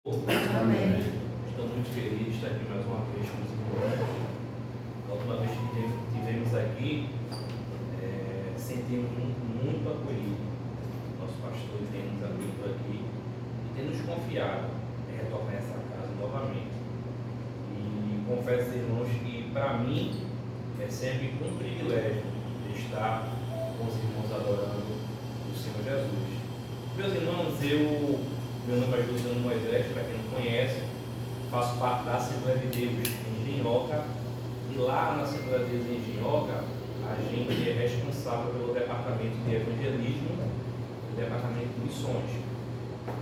Amém. Estou muito feliz de estar aqui mais uma vez com os irmãos. A última vez que estivemos aqui, sentimos muito acolhido. Nosso pastor tem nos acolhido aqui e tem nos confiado em retornar essa casa novamente. E confesso, irmãos, que para mim é sempre um privilégio de estar com os irmãos adorando o Senhor Jesus. Meus irmãos, meu nome é José Moisés, para quem não conhece, faço parte da Assembleia de Deus em Engenhoca, e lá na Assembleia de Deus em Engenhoca, a gente é responsável pelo departamento de evangelismo e departamento de missões.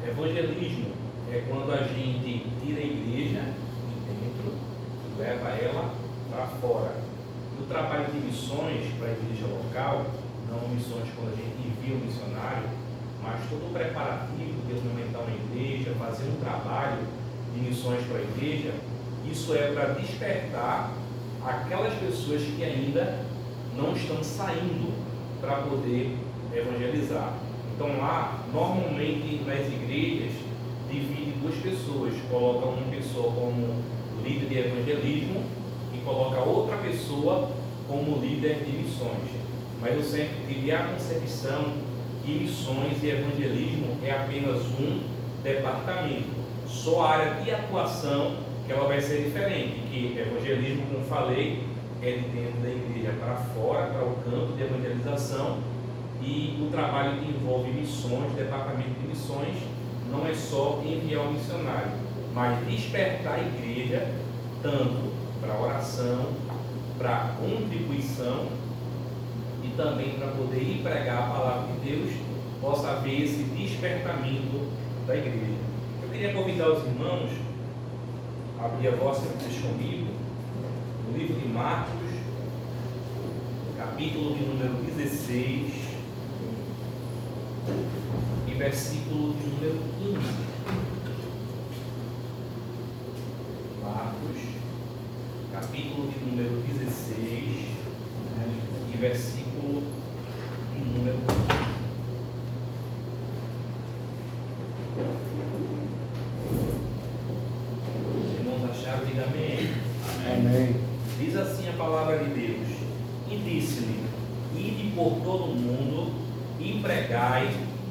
Evangelismo é quando a gente tira a igreja de dentro e leva ela para fora. No trabalho de missões para a igreja local, não missões quando a gente envia um missionário, mas todo o preparativo de movimentar uma igreja, fazer um trabalho de missões para a igreja, isso é para despertar aquelas pessoas que ainda não estão saindo para poder evangelizar. Então lá, normalmente nas igrejas, divide duas pessoas, coloca uma pessoa como líder de evangelismo e coloca outra pessoa como líder de missões. Mas eu sempre tive a concepção que missões e evangelismo é apenas um departamento, só a área de atuação que ela vai ser diferente, que evangelismo, como falei, é de dentro da igreja para fora, para o campo de evangelização, e o trabalho que envolve missões, departamento de missões, não é só enviar o missionário, mas despertar a igreja tanto para oração, para contribuição e também para poder ir pregar a palavra de Deus, possa haver esse despertamento da igreja. Eu queria convidar os irmãos a abrir a vossa Bíblia comigo no livro de Marcos, capítulo de número 16 e versículo de número 15. Marcos, capítulo de número 16 e versículo de número 15. Os irmãos acharam? Diga amém. Amém. Diz assim a palavra de Deus: e disse-lhe: ide por todo o mundo e pregai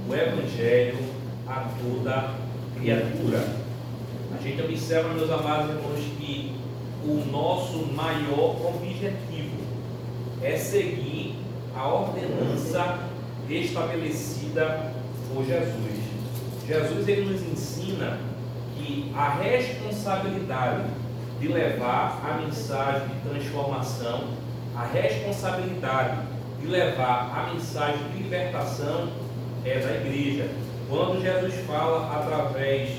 o evangelho a toda criatura. A gente observa, meus amados irmãos, que o nosso maior objetivo é seguir a ordenança estabelecida por Jesus. Jesus, ele nos ensina que a responsabilidade de levar a mensagem de transformação, a responsabilidade de levar a mensagem de libertação é da igreja. Quando Jesus fala através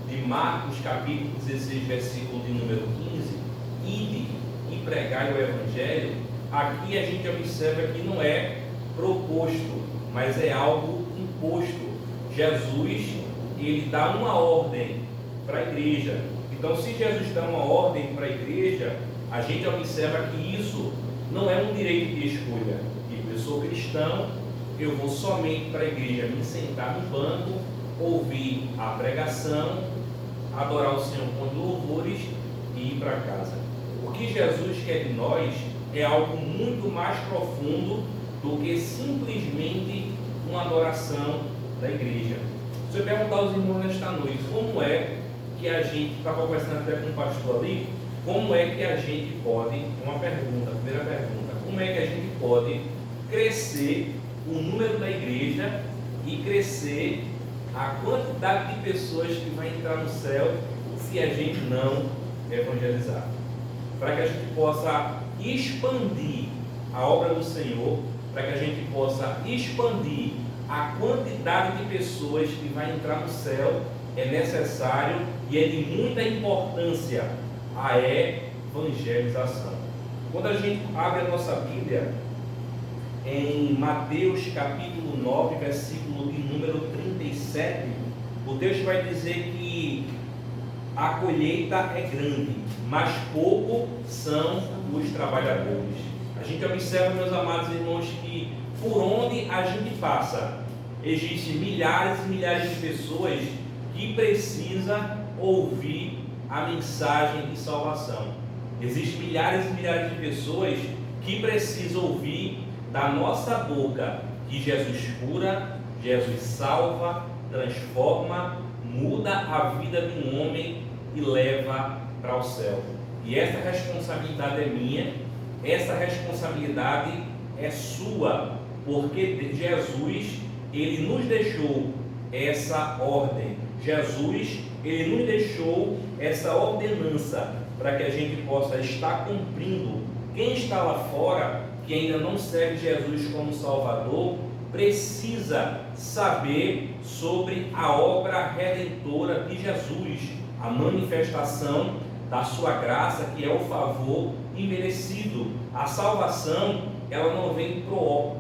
de Marcos capítulo 16, versículo de número 15, ide e pregai o evangelho, aqui a gente observa que não é proposto, mas é algo imposto. Jesus, ele dá uma ordem para a igreja. Então, se Jesus dá uma ordem para a igreja, a gente observa que isso não é um direito de escolha. Tipo, eu sou cristão, eu vou somente para a igreja me sentar no banco, ouvir a pregação, adorar o Senhor com louvores e ir para casa. O que Jesus quer de nós é algo muito mais profundo do que simplesmente uma adoração da igreja. Se eu perguntar aos irmãos nesta noite, como é que a gente, estava conversando até com o pastor ali, como é que a gente pode, uma pergunta, a primeira pergunta, como é que a gente pode crescer o número da igreja e crescer a quantidade de pessoas que vai entrar no céu se a gente não evangelizar? Para que a gente possa expandir a obra do Senhor, para que a gente possa expandir a quantidade de pessoas que vai entrar no céu, é necessário e é de muita importância a evangelização. Quando a gente abre a nossa Bíblia em Mateus capítulo 9, versículo de número 37, o texto vai dizer que a colheita é grande, mas pouco são os trabalhadores. A gente observa, meus amados irmãos, que por onde a gente passa, existem milhares e milhares de pessoas que precisam ouvir a mensagem de salvação. Existem milhares e milhares de pessoas que precisam ouvir da nossa boca que Jesus cura, Jesus salva, transforma, muda a vida de um homem e leva para o céu. E essa responsabilidade é minha, essa responsabilidade é sua, porque Jesus, ele nos deixou essa ordem. Jesus, ele nos deixou essa ordenança para que a gente possa estar cumprindo. Quem está lá fora, que ainda não serve Jesus como Salvador, precisa saber sobre a obra redentora de Jesus, a manifestação da sua graça, que é o favor imerecido. A salvação, ela não vem por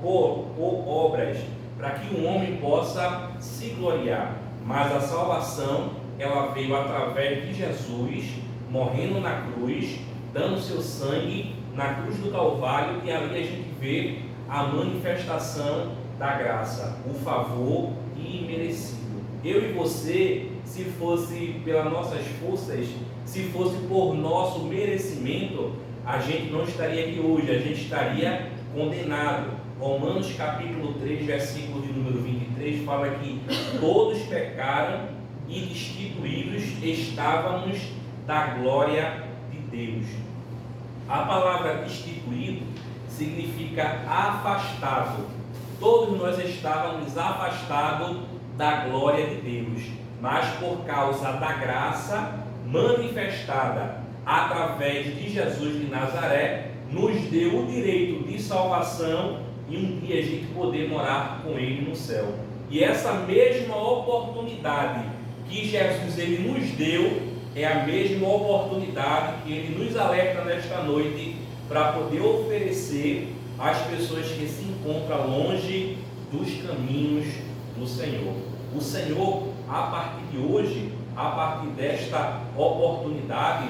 obras, para que o homem possa se gloriar, mas a salvação, ela veio através de Jesus, morrendo na cruz, dando seu sangue na cruz do Calvário, e ali a gente vê a manifestação da graça, o favor imerecido. Eu e você, se fosse pelas nossas forças, se fosse por nosso merecimento, a gente não estaria aqui hoje, a gente estaria condenado. Romanos capítulo 3, versículo de número 23, fala que todos pecaram e destituídos estávamos da glória de Deus. A palavra destituído significa afastado. Todos nós estávamos afastados da glória de Deus, mas por causa da graça manifestada através de Jesus de Nazaré, nos deu o direito de salvação e um dia a gente poder morar com Ele no céu. E essa mesma oportunidade que Jesus ele nos deu é a mesma oportunidade que Ele nos alerta nesta noite para poder oferecer às pessoas que se encontram longe dos caminhos do Senhor. O Senhor, a partir de hoje, a partir desta oportunidade,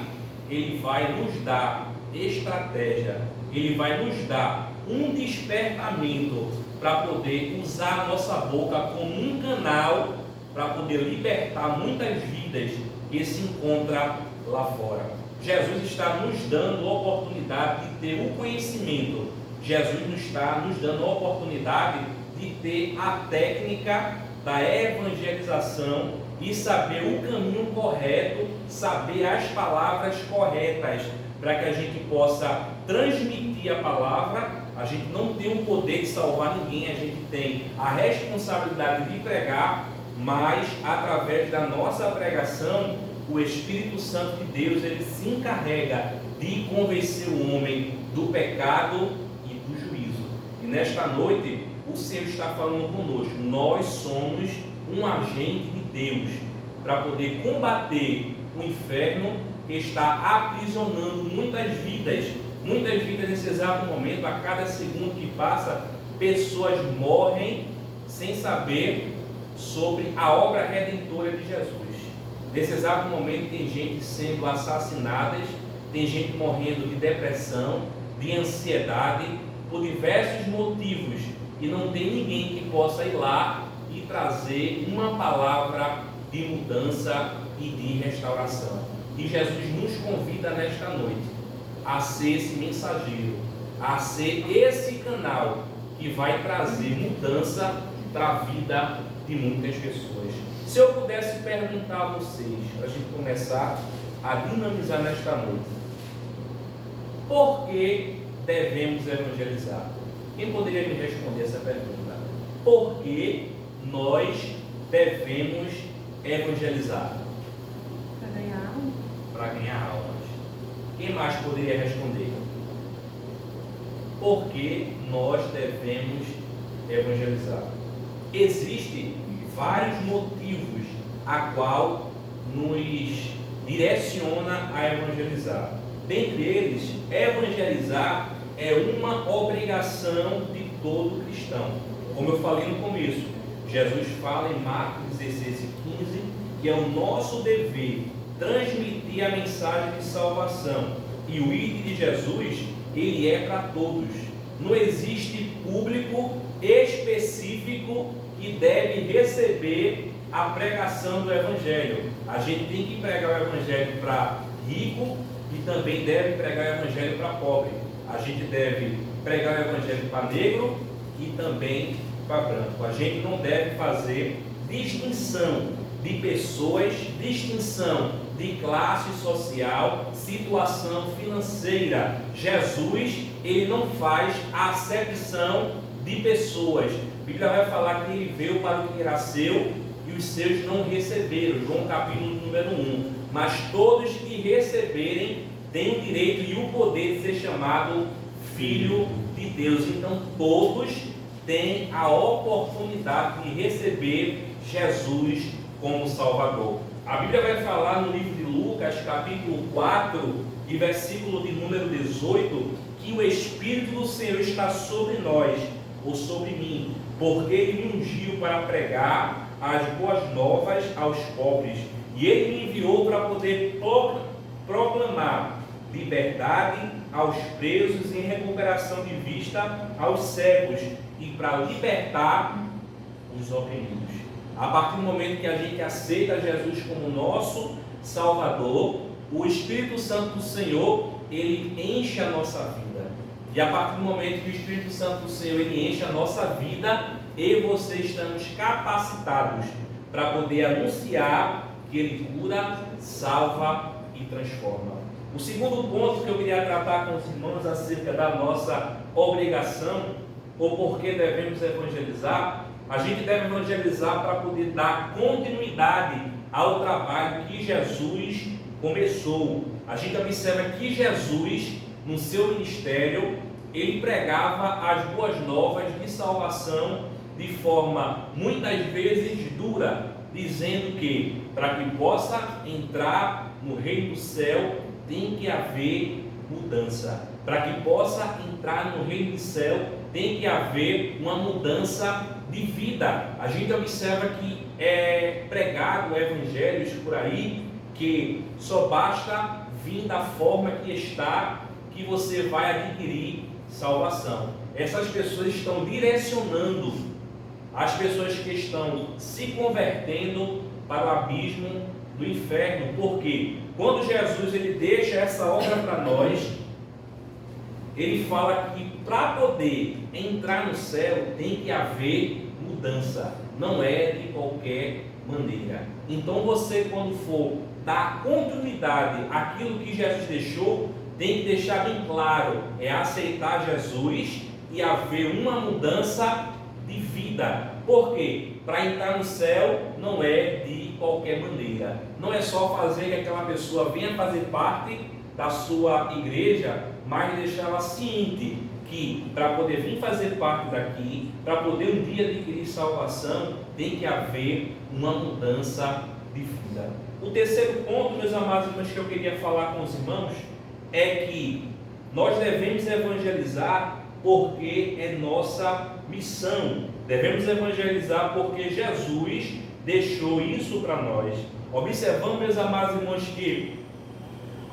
Ele vai nos dar estratégia, Ele vai nos dar um despertamento para poder usar a nossa boca como um canal para poder libertar muitas vidas que se encontram lá fora. Jesus está nos dando a oportunidade de ter o conhecimento. Jesus nos está nos dando a oportunidade de ter a técnica da evangelização e saber o caminho correto, saber as palavras corretas, para que a gente possa transmitir a palavra. A gente não tem o poder de salvar ninguém, a gente tem a responsabilidade de pregar, mas através da nossa pregação, o Espírito Santo de Deus, ele se encarrega de convencer o homem do pecado e do juízo. E nesta noite, o Senhor está falando conosco. Nós somos um agente de Deus para poder combater o inferno que está aprisionando muitas vidas nesse exato momento. A cada segundo que passa, pessoas morrem sem saber sobre a obra redentora de Jesus. Nesse exato momento tem gente sendo assassinada, tem gente morrendo de depressão, de ansiedade, por diversos motivos, e não tem ninguém que possa ir lá e trazer uma palavra de mudança e de restauração. E Jesus nos convida nesta noite a ser esse mensageiro, a ser esse canal que vai trazer mudança para a vida de muitas pessoas. Se eu pudesse perguntar a vocês, para a gente começar a dinamizar nesta noite, por que devemos evangelizar? Quem poderia me responder essa pergunta? Por que nós devemos evangelizar? Para ganhar alma. Para ganhar almas. Quem mais poderia responder? Por que nós devemos evangelizar? Existem vários motivos a qual nos direciona a evangelizar. Dentre eles, evangelizar é uma obrigação de todo cristão. Como eu falei no começo, Jesus fala em Marcos 16 e 15 que é o nosso dever transmitir a mensagem de salvação. E o ID de Jesus, ele é para todos. Não existe público específico que deve receber a pregação do Evangelho. A gente tem que pregar o Evangelho para rico e também deve pregar o Evangelho para pobre. A gente deve pregar o Evangelho para negro e também para branco. A gente não deve fazer distinção de pessoas, distinção de classe social, situação financeira. Jesus, ele não faz acepção de pessoas. A Bíblia vai falar que ele veio para o que era seu e os seus não receberam. João capítulo número 1. Mas todos que receberem têm o direito e o poder de ser chamado filho de Deus. Então todos têm a oportunidade de receber Jesus como Salvador. A Bíblia vai falar no livro de Lucas, capítulo 4, e versículo de número 18, que o Espírito do Senhor está sobre nós, ou sobre mim, porque Ele me ungiu para pregar as boas novas aos pobres, e Ele me enviou para poder proclamar liberdade aos presos e recuperação de vista aos cegos, e para libertar os oprimidos. A partir do momento que a gente aceita Jesus como nosso Salvador, o Espírito Santo do Senhor, ele enche a nossa vida. E a partir do momento que o Espírito Santo do Senhor, ele enche a nossa vida, eu e você estamos capacitados para poder anunciar que ele cura, salva e transforma. O segundo ponto que eu queria tratar com os irmãos acerca da nossa obrigação, ou por que devemos evangelizar. A gente deve evangelizar para poder dar continuidade ao trabalho que Jesus começou. A gente observa que Jesus, no seu ministério, ele pregava as boas novas de salvação de forma muitas vezes dura, dizendo que para que possa entrar no reino do céu tem que haver mudança. Para que possa entrar no reino do céu tem que haver uma mudança de vida. A gente observa que é pregado evangelhos por aí que só basta vir da forma que está que você vai adquirir salvação. Essas pessoas estão direcionando as pessoas que estão se convertendo para o abismo do inferno. Porque quando Jesus ele deixa essa obra para nós, ele fala que para poder entrar no céu tem que haver mudança, não é de qualquer maneira. Então você, quando for dar continuidade àquilo que Jesus deixou, tem que deixar bem claro, é aceitar Jesus e haver uma mudança de vida. Por quê? Para entrar no céu não é de qualquer maneira. Não é só fazer que aquela pessoa venha fazer parte da sua igreja, mas deixar ela ciente que para poder vir fazer parte daqui, para poder um dia adquirir salvação, tem que haver uma mudança de vida. O terceiro ponto, meus amados irmãos, que eu queria falar com os irmãos, é que nós devemos evangelizar porque é nossa missão. Devemos evangelizar porque Jesus deixou isso para nós. Observamos, meus amados irmãos, que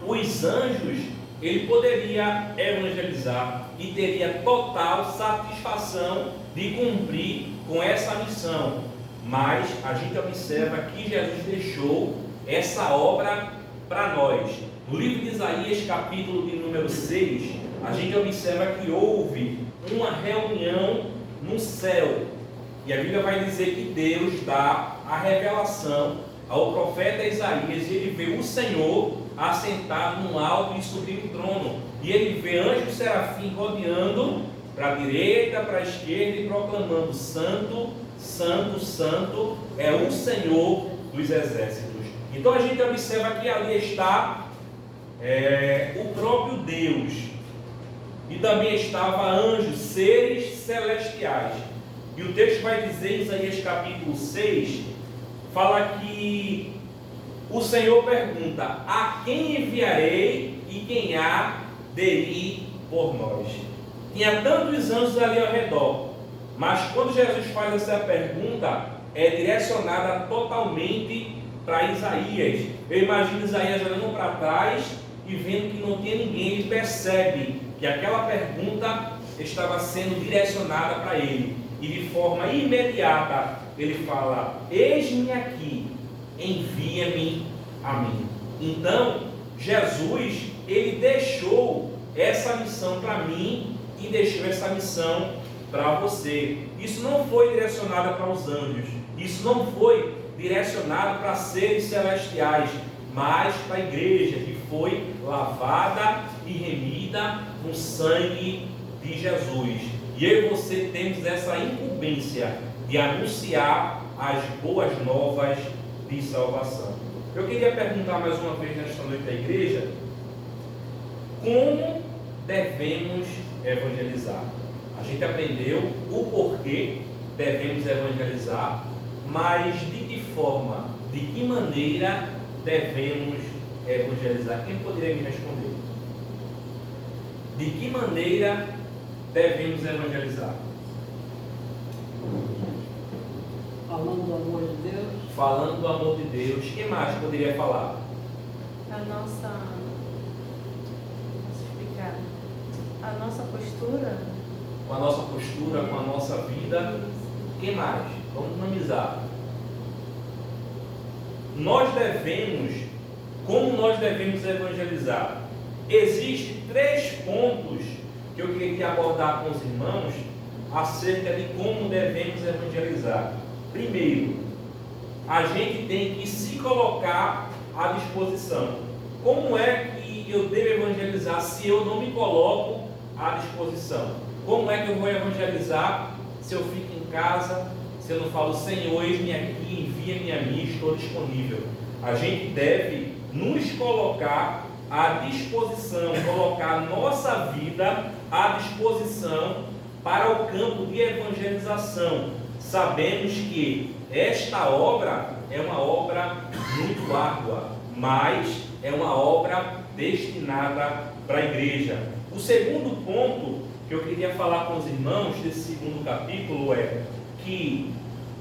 os anjos, ele poderia evangelizar e teria total satisfação de cumprir com essa missão. Mas a gente observa que Jesus deixou essa obra para nós. No livro de Isaías, capítulo de número 6, a gente observa que houve uma reunião no céu. E a Bíblia vai dizer que Deus dá a revelação ao profeta Isaías, e ele vê o Senhor assentado num alto e sublime trono. E ele vê anjos serafim rodeando para a direita, para a esquerda e proclamando: Santo, Santo, Santo é o Senhor dos exércitos. Então a gente observa que ali está o próprio Deus. E também estava anjos, seres celestiais. E o texto vai dizer em Isaías capítulo 6, fala que o Senhor pergunta: a quem enviarei e quem há de ir por nós? Tinha tantos anjos ali ao redor, mas quando Jesus faz essa pergunta, é direcionada totalmente para Isaías. Eu imagino Isaías olhando para trás e vendo que não tinha ninguém. Ele percebe que aquela pergunta estava sendo direcionada para ele, e de forma imediata ele fala: eis-me aqui, envia-me a mim. Então, Jesus, ele deixou essa missão para mim e deixou essa missão para você. Isso não foi direcionado para os anjos, isso não foi direcionado para seres celestiais, mas para a igreja que foi lavada e remida no sangue de Jesus. E eu e você temos essa incumbência de anunciar as boas novas de salvação. Eu queria perguntar mais uma vez nesta noite à igreja: como devemos evangelizar? A gente aprendeu o porquê devemos evangelizar, mas de que forma, de que maneira devemos evangelizar? Quem poderia me responder? De que maneira devemos evangelizar? Falando do amor de Deus. Falando do amor de Deus. Quem mais poderia falar? A nossa. Posso explicar? A nossa postura. Com a nossa postura, com a nossa vida. Quem mais? Vamos dinamizar. Como nós devemos evangelizar? Existem 3 pontos que eu queria abordar com os irmãos acerca de como devemos evangelizar. Primeiro, a gente tem que se colocar à disposição. Como é que eu devo evangelizar se eu não me coloco à disposição? Como é que eu vou evangelizar se eu fico em casa, se eu não falo: Senhor, eis-me aqui, envia-me a mim, estou disponível? A gente deve nos colocar à disposição, colocar a nossa vida à disposição para o campo de evangelização. Sabemos que esta obra é uma obra muito árdua, mas é uma obra destinada para a igreja. O segundo ponto que eu queria falar com os irmãos desse segundo capítulo é que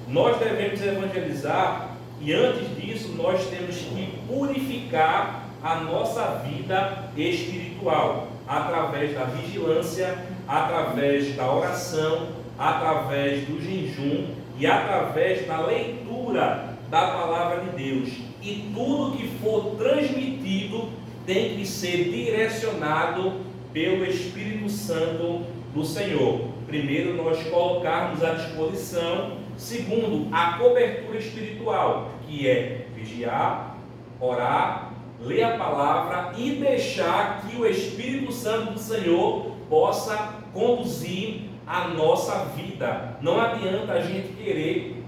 nós devemos evangelizar, e antes disso nós temos que purificar a nossa vida espiritual através da vigilância, através da oração, através do jejum e através da leitura da palavra de Deus. E tudo que for transmitido tem que ser direcionado pelo Espírito Santo do Senhor. Primeiro, nós colocarmos à disposição. Segundo, a cobertura espiritual, que é vigiar, orar, ler a palavra e deixar que o Espírito Santo do Senhor possa conduzir a nossa vida. Não adianta a gente querer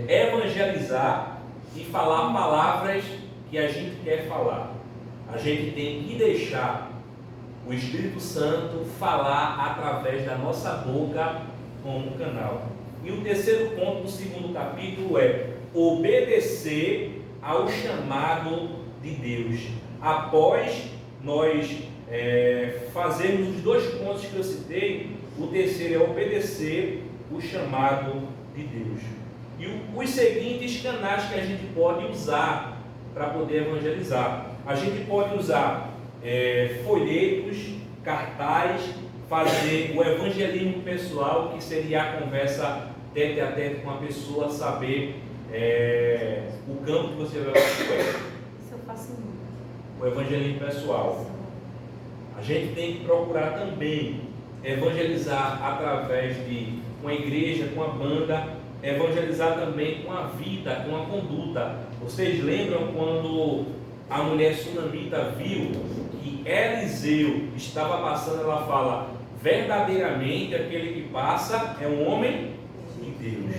evangelizar e falar palavras que a gente quer falar. A gente tem que deixar o Espírito Santo falar através da nossa boca como canal. E o terceiro ponto do segundo capítulo é obedecer ao chamado de Deus. Após nós fazermos os 2 pontos que eu citei, o terceiro é obedecer o chamado de Deus. E os seguintes canais que a gente pode usar para poder evangelizar. A gente pode usar folhetos, cartaz, fazer o evangelismo pessoal, que seria a conversa tete a tete com a pessoa, saber o campo que você vai ocupar. Isso eu faço muito. O evangelismo pessoal. A gente tem que procurar também evangelizar através de uma igreja, com a banda, evangelizar também com a vida, com a conduta. Vocês lembram quando a mulher sunamita viu que Eliseu estava passando? Ela fala: verdadeiramente aquele que passa é um homem de Deus.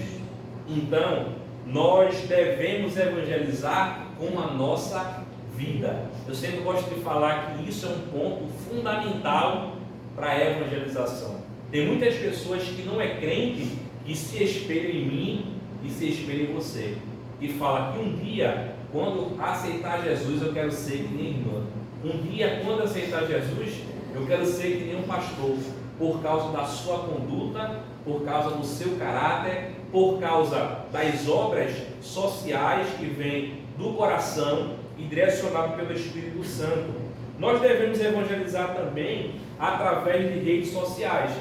Então, nós devemos evangelizar com a nossa vida. Eu sempre gosto de falar que isso é um ponto fundamental para a evangelização. Tem muitas pessoas que não é crente e se espelham em mim e se espelham em você. E fala que um dia, quando aceitar Jesus, eu quero ser que nem irmã. Um dia, quando aceitar Jesus, eu quero ser que nem um pastor. Por causa da sua conduta, por causa do seu caráter, por causa das obras sociais que vêm do coração e direcionado pelo Espírito Santo. Nós devemos evangelizar também através de redes sociais.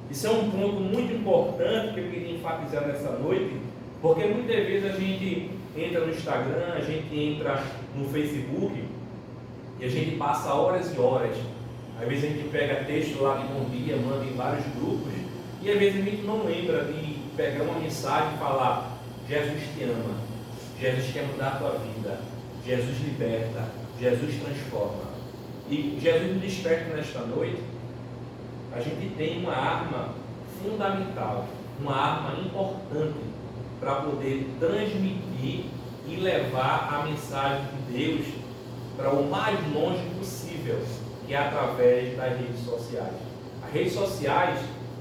Isso é um ponto muito importante que eu queria enfatizar nessa noite. Porque muitas vezes a gente entra no Instagram, a gente entra no Facebook e a gente passa horas e horas. Às vezes a gente pega texto lá de bom dia, manda em vários grupos e às vezes a gente não lembra de pegar uma mensagem e falar: Jesus te ama, Jesus quer mudar a tua vida, Jesus liberta, Jesus transforma. E Jesus nos desperta nesta noite. A gente tem uma arma fundamental, uma arma importante para poder transmitir e levar a mensagem de Deus para o mais longe possível, que é através das redes sociais. As redes sociais,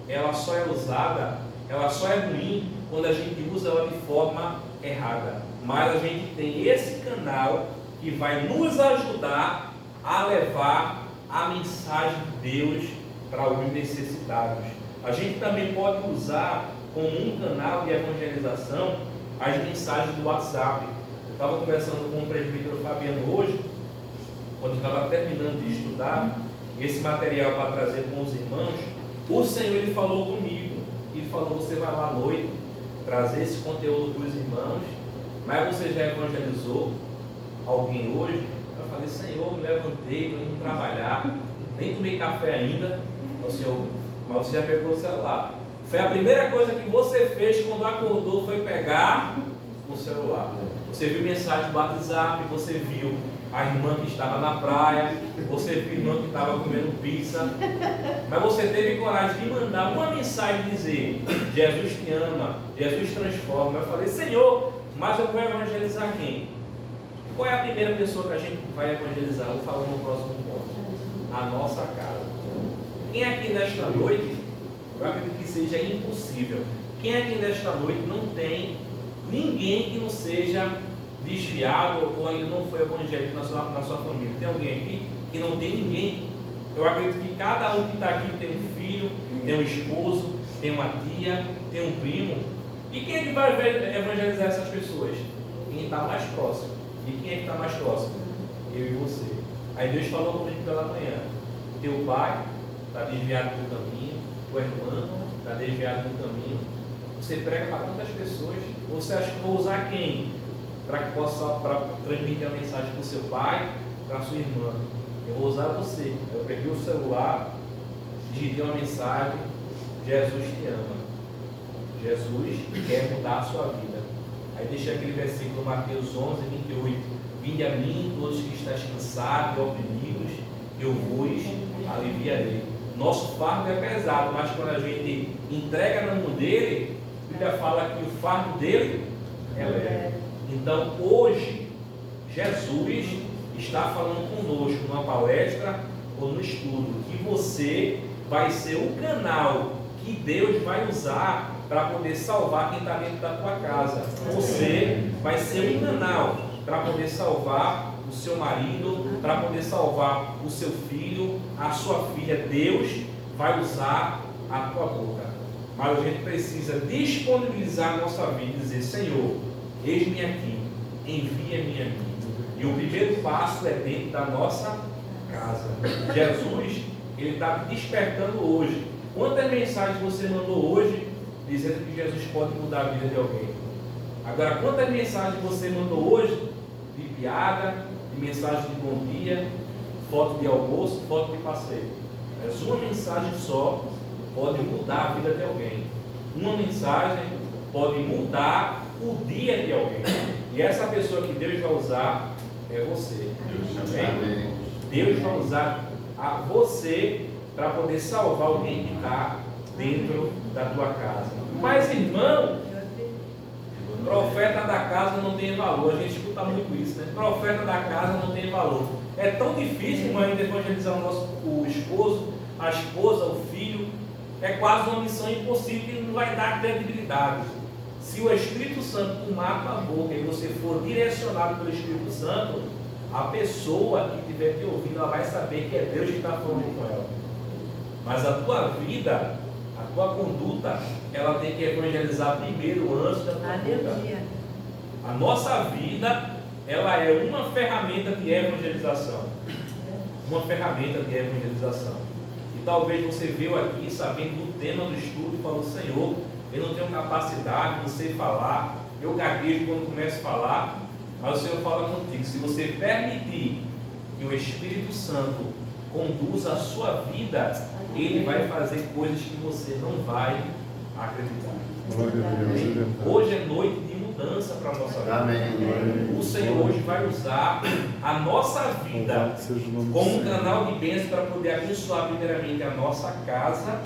ela só é usada, ela só é ruim quando a gente usa ela de forma errada. Mas a gente tem esse canal que vai nos ajudar a levar a mensagem de Deus para os necessitados. A gente também pode usar como um canal de evangelização as mensagens do WhatsApp. Eu estava conversando com o presbítero Fabiano hoje, quando eu estava terminando de estudar esse material para trazer com os irmãos. O Senhor, Ele falou comigo. Ele falou: você vai lá à noite trazer esse conteúdo para os irmãos, mas você já evangelizou alguém hoje? Eu falei: Senhor, me levantei, estou indo trabalhar, nem tomei café ainda. O Senhor, mas você já pegou o celular. Foi a primeira coisa que você fez quando acordou, foi pegar o celular. Você viu mensagem do WhatsApp, você viu a irmã que estava na praia, você viu a irmã que estava comendo pizza, mas você teve coragem de mandar uma mensagem e dizer: Jesus te ama, Jesus transforma. Eu falei: Senhor, mas eu vou evangelizar quem? Qual é a primeira pessoa que a gente vai evangelizar? Eu vou falar no próximo ponto. A nossa casa. Quem aqui nesta noite, eu acredito que seja impossível, quem aqui nesta noite não tem ninguém que não seja desviado ou ainda não foi evangélico na sua família? Tem alguém aqui que não tem ninguém? Eu acredito que cada um que está aqui tem um filho, tem um esposo, tem uma tia, tem um primo. E quem é que vai evangelizar essas pessoas? Quem está mais próximo. E quem é que está mais próximo? Eu e você. Aí Deus falou comigo pela manhã: teu pai está desviado do caminho, tua irmã está desviado do caminho. Você prega para quantas pessoas? Você acha que vou usar quem? Para que possa transmitir a mensagem para o seu pai, para a sua irmã. Eu vou usar você. Eu peguei o celular, digitei uma mensagem: Jesus te ama. Jesus quer mudar a sua vida. Aí deixei aquele versículo, Mateus 11, 28. Vinde a mim, todos que estáis cansados e oprimidos, eu vos aliviarei. Nosso fardo é pesado, mas quando a gente entrega na mão dele, a Bíblia fala que o fardo dele é leve. Então hoje, Jesus está falando conosco numa palestra ou no estudo, que você vai ser o canal que Deus vai usar para poder salvar quem está dentro da tua casa. Você vai ser um canal para poder salvar o seu marido, para poder salvar o seu filho, a sua filha. Deus vai usar a tua boca. Mas a gente precisa disponibilizar a nossa vida e dizer: Senhor, eis-me aqui, envia-me a mim. E o primeiro passo é dentro da nossa casa. Jesus, Ele está despertando hoje. Quantas mensagens você mandou hoje dizendo que Jesus pode mudar a vida de alguém? Agora, quantas mensagens você mandou hoje de piada, de mensagem de bom dia, foto de almoço, foto de passeio? Mas uma mensagem só pode mudar a vida de alguém. Uma mensagem pode mudar o dia de alguém. E essa pessoa que Deus vai usar é você. Amém? Deus vai usar a você para poder salvar alguém que está dentro da tua casa. Mas, irmão, profeta da casa não tem valor. A gente escuta muito isso, né? Profeta da casa não tem valor. É tão difícil, irmão, ainda evangelizar o esposo, a esposa, o filho. É quase uma missão impossível, que não vai dar credibilidade. Se o Espírito Santo tomar a tua boca e você for direcionado pelo Espírito Santo, a pessoa que estiver te ouvindo, ela vai saber que é Deus que está falando com ela. Mas a tua vida, a tua conduta, ela tem que evangelizar primeiro antes da tua conduta. A nossa vida, ela é uma ferramenta de evangelização. Uma ferramenta de evangelização. E talvez você veio aqui sabendo do tema do estudo e falou: Senhor, eu não tenho capacidade, não sei falar, eu gaguejo quando começo a falar, mas o Senhor fala contigo. Se você permitir que o Espírito Santo conduza a sua vida, Ele vai fazer coisas que você não vai acreditar. Glória a Deus, é verdade. Hoje é noite de mudança para a nossa vida. Amém. O Senhor hoje vai usar a nossa vida Louvado seja o nome do como um Senhor. canal de bênção para poder abençoar primeiramente a nossa casa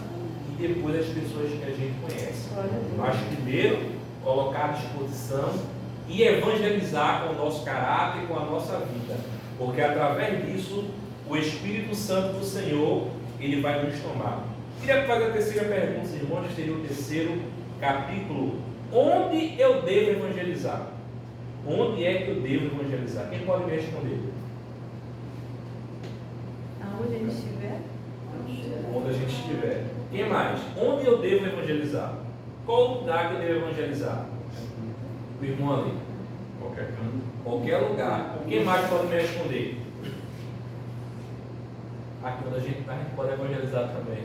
e depois as pessoas que a gente conhece. Mas primeiro, colocar à disposição e evangelizar com o nosso caráter e com a nossa vida. Porque através disso, o Espírito Santo do Senhor, Ele vai nos tomar. Queria fazer a terceira pergunta, irmãos, seria o terceiro capítulo. Onde eu devo evangelizar? Onde é que eu devo evangelizar? Quem pode me responder? Aonde ele estiver? Onde a gente estiver. Quem mais? Onde eu devo evangelizar? Qual lugar que eu devo evangelizar? O irmão ali. Qualquer canto. Qualquer lugar. Quem mais pode me responder? Aqui onde a gente está, a gente pode evangelizar também.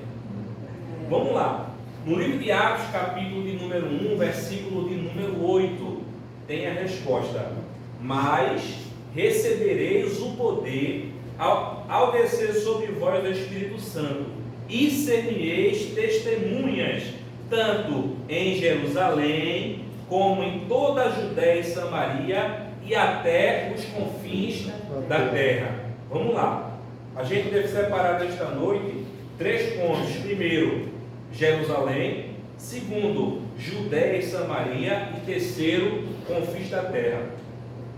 Vamos lá. No livro de Atos, capítulo de número 1, versículo de número 8, tem a resposta. Mas recebereis o poder ao descer sobre vós o Espírito Santo, e ser-me-eis testemunhas, tanto em Jerusalém, como em toda a Judéia e Samaria, e até os confins da terra. Vamos lá. A gente deve separar nesta noite 3 pontos. Primeiro, Jerusalém. Segundo, Judéia e Samaria. E terceiro, confins da terra.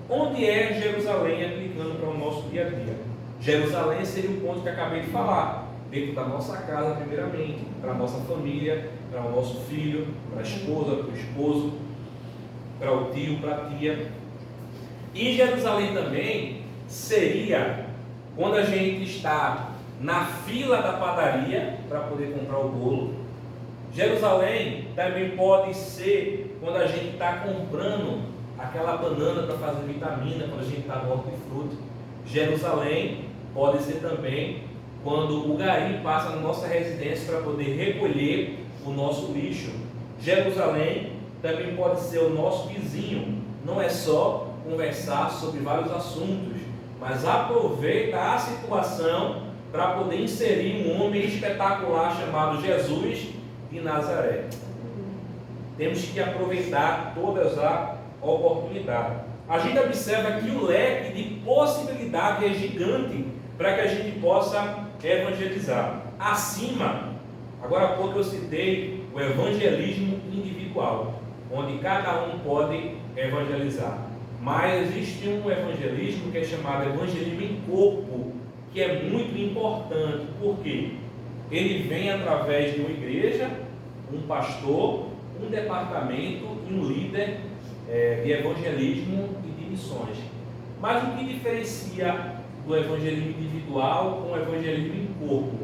Onde é Jerusalém aplicando para o nosso dia a dia? Jerusalém seria o ponto que acabei de falar. Dentro da nossa casa, primeiramente. Para a nossa família, para o nosso filho, para a esposa, para o esposo, para o tio, para a tia. E Jerusalém também seria quando a gente está na fila da padaria para poder comprar o bolo. Jerusalém também pode ser quando a gente está comprando aquela banana para fazer vitamina, quando a gente está no hortifruti. Jerusalém pode ser também quando o gari passa na nossa residência para poder recolher o nosso lixo. Jerusalém também pode ser o nosso vizinho. Não é só conversar sobre vários assuntos, mas aproveita a situação para poder inserir um homem espetacular chamado Jesus de Nazaré. Temos que aproveitar todas as oportunidades. A gente observa que o leque de possibilidade é gigante para que a gente possa evangelizar. Acima, agora há pouco eu citei o evangelismo individual, onde cada um pode evangelizar. Mas existe um evangelismo que é chamado evangelismo em corpo, que é muito importante. Por quê? Ele vem através de uma igreja, um pastor, um departamento e um líder de evangelismo e de missões. Mas o que diferencia do evangelismo individual com o evangelismo em corpo?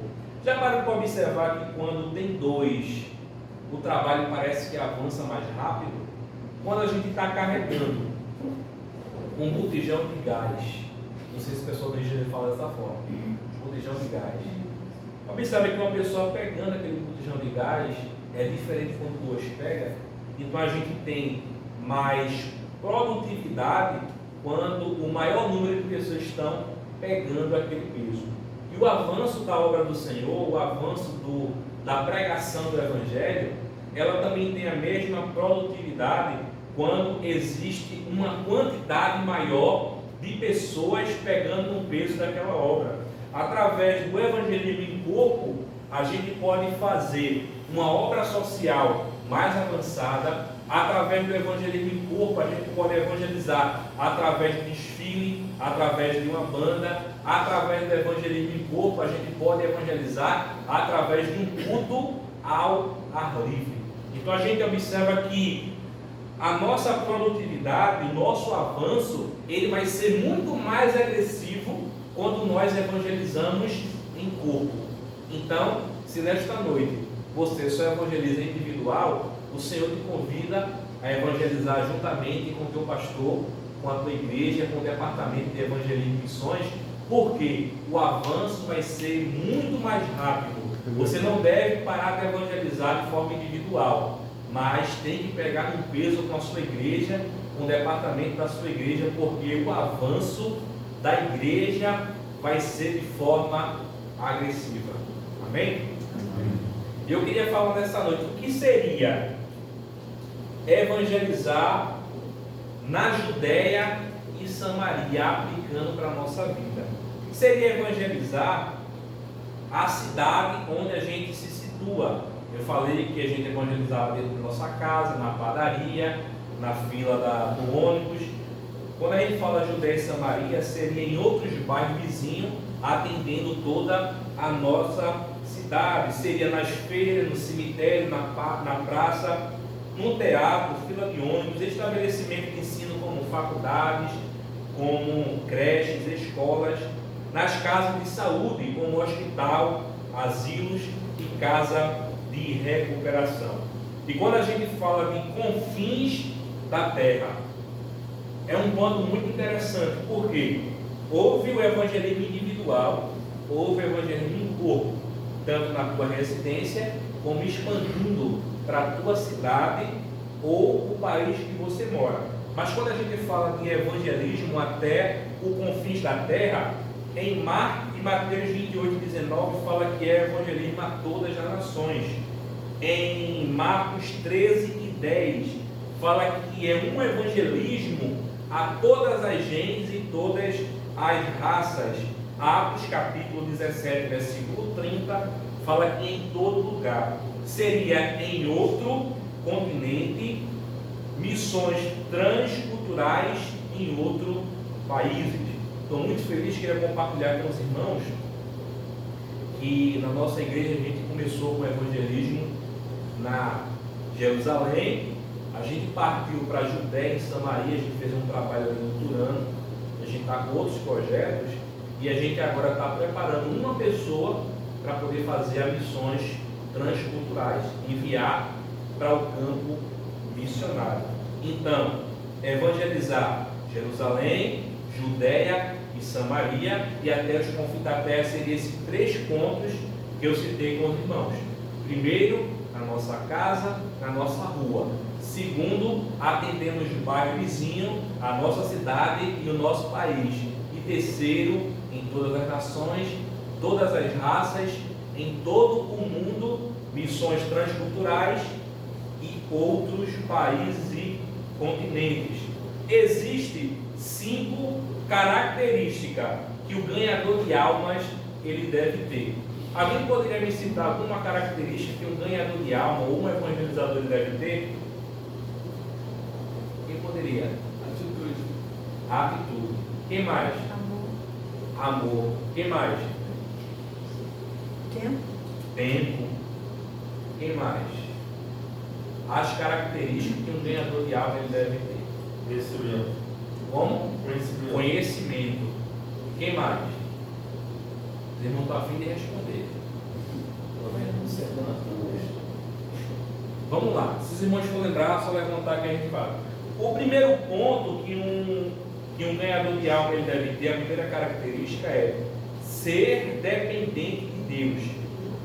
Já parou para observar que quando tem dois, o trabalho parece que avança mais rápido? Quando a gente está carregando um botijão de gás, não sei se o pessoal da engenharia fala dessa forma, botijão de gás. Observe que uma pessoa pegando aquele botijão de gás é diferente quando duas pegam. Então a gente tem mais produtividade quando o maior número de pessoas estão pegando aquele peso. E o avanço da obra do Senhor, o avanço da pregação do Evangelho, ela também tem a mesma produtividade quando existe uma quantidade maior de pessoas pegando no peso daquela obra. Através do evangelismo em corpo, a gente pode fazer uma obra social mais avançada. Através do evangelismo em corpo, a gente pode evangelizar através de desfile, através de uma banda. Através do evangelismo em corpo, a gente pode evangelizar através de um culto ao ar livre. Então a gente observa que a nossa produtividade, o nosso avanço, ele vai ser muito mais agressivo quando nós evangelizamos em corpo. Então, se nesta noite você só evangeliza individual, o Senhor te convida a evangelizar juntamente com o teu pastor, com a tua igreja, com o departamento de evangelismo e missões, porque o avanço vai ser muito mais rápido. Você não deve parar de evangelizar de forma individual, mas tem que pegar um peso com a sua igreja, com o departamento da sua igreja, porque o avanço da igreja vai ser de forma agressiva. Amém? Eu queria falar nessa noite, o que seria evangelizar na Judéia e Samaria, aplicando para a nossa vida? O que seria evangelizar a cidade onde a gente se situa? Eu falei que a gente evangelizava dentro da nossa casa, na padaria, na fila do ônibus. Quando a gente fala Judéia e Samaria, seria em outros bairros vizinhos, atendendo toda a nossa cidade. Seria nas feiras, no cemitério, na praça, no teatro, fila de ônibus, estabelecimento de ensino como faculdades, como creches, escolas, nas casas de saúde, como hospital, asilos e casa de recuperação. E quando a gente fala de confins da terra, é um ponto muito interessante, porque houve o evangelismo individual, houve o evangelismo em corpo, tanto na tua residência, como expandindo para a tua cidade ou o país que você mora. Mas quando a gente fala de evangelismo até o confins da terra, em Mateus 28:19 fala que é evangelismo a todas as nações. Em Marcos 13:10 fala que é um evangelismo a todas as gentes e todas as raças. Atos capítulo 17, versículo 30 fala que em todo lugar. Seria em outro continente, missões transculturais em outro país. Estou muito feliz, queria compartilhar com os irmãos que na nossa igreja a gente começou com o evangelismo na Jerusalém, a gente partiu para a Judéia e Samaria, a gente fez um trabalho ali no Turano, a gente está com outros projetos e a gente agora está preparando uma pessoa para poder fazer as missões transculturais, enviar para o campo missionário. Então, evangelizar Jerusalém, Judéia e Samaria e até os confins da terra seriam esses 3 pontos que eu citei com os irmãos. Primeiro, na nossa casa, na nossa rua. Segundo, atendendo os bairros vizinhos, a nossa cidade e o nosso país. E terceiro, em todas as nações, todas as raças, em todo o mundo, missões transculturais e outros países e continentes. Existem 5 características que o ganhador de almas ele deve ter. Alguém poderia me citar alguma característica que um ganhador de alma ou um evangelizador ele deve ter? Quem poderia? Atitude. Atitude. Quem mais? Amor. Quem mais? Tempo. Quem mais? As características que um ganhador de alma ele deve ter. Conhecimento. Como? Conhecimento. Conhecimento. Quem mais? Os irmãos estão a fim de responder. Vamos lá. Se os irmãos for lembrar, só levantar que a gente fala. O primeiro ponto que um ganhador de alma ele deve ter, a primeira característica é ser dependente de Deus.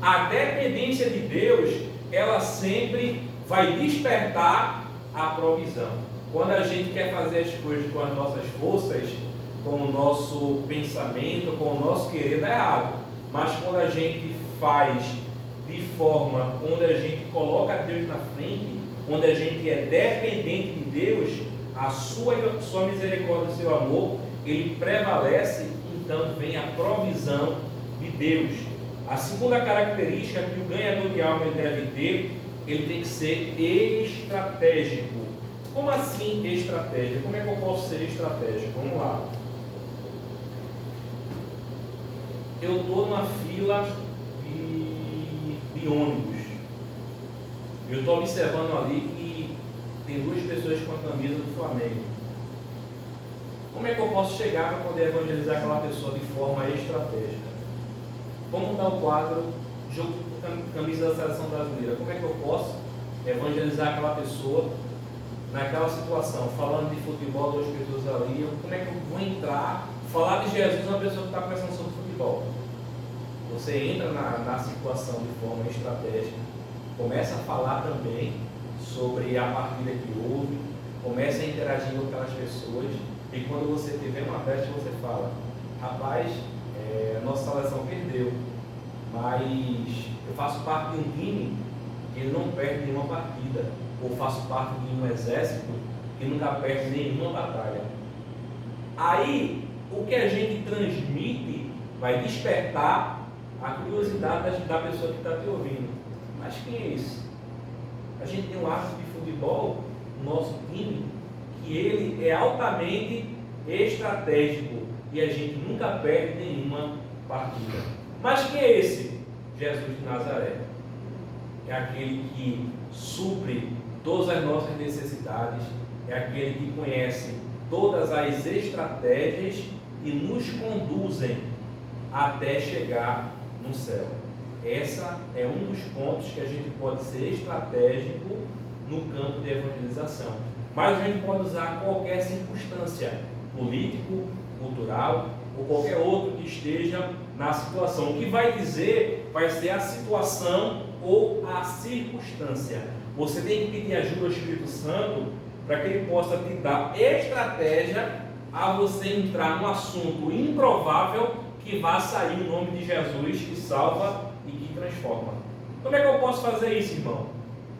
A dependência de Deus, ela sempre vai despertar a provisão. Quando a gente quer fazer as coisas com as nossas forças, com o nosso pensamento, com o nosso querer, dá errado. Mas quando a gente faz de forma onde a gente coloca Deus na frente, onde a gente é dependente de Deus, a sua misericórdia e o seu amor, ele prevalece, então vem a provisão de Deus. A segunda característica que o ganhador de alma ele deve ter, ele tem que ser estratégico. Como assim estratégia? Como é que eu posso ser estratégico? Vamos lá. Eu estou numa fila de ônibus. Eu estou observando ali que tem 2 pessoas com a camisa do Flamengo. Como é que eu posso chegar para poder evangelizar aquela pessoa de forma estratégica? Vamos dar o quadro jogo camisa da seleção brasileira. Como é que eu posso evangelizar aquela pessoa naquela situação, falando de futebol, 2 pessoas ali? Como é que eu vou entrar, falar de Jesus a uma pessoa que está conversando sobre futebol? Você entra na situação de forma estratégica, começa a falar também sobre a partida que houve, comece a interagir com aquelas pessoas, e quando você tiver uma festa, você fala: rapaz, a nossa seleção perdeu, mas eu faço parte de um time que não perde nenhuma partida, ou faço parte de um exército que nunca perde nenhuma batalha. Aí, o que a gente transmite vai despertar a curiosidade da pessoa que está te ouvindo. Mas quem é esse? A gente tem um árbitro de futebol, o nosso time, que ele é altamente estratégico e a gente nunca perde nenhuma partida. Mas quem é esse? Jesus de Nazaré. É aquele que supre todas as nossas necessidades, é aquele que conhece todas as estratégias e nos conduzem até chegar no céu. Essa é um dos pontos que a gente pode ser estratégico no campo de evangelização. Mas a gente pode usar qualquer circunstância, político, cultural ou qualquer outro que esteja na situação. O que vai dizer vai ser a situação ou a circunstância. Você tem que pedir ajuda ao Espírito Santo para que ele possa te dar estratégia a você entrar num assunto improvável que vai sair o nome de Jesus que salva e que transforma. Como é que eu posso fazer isso, irmão?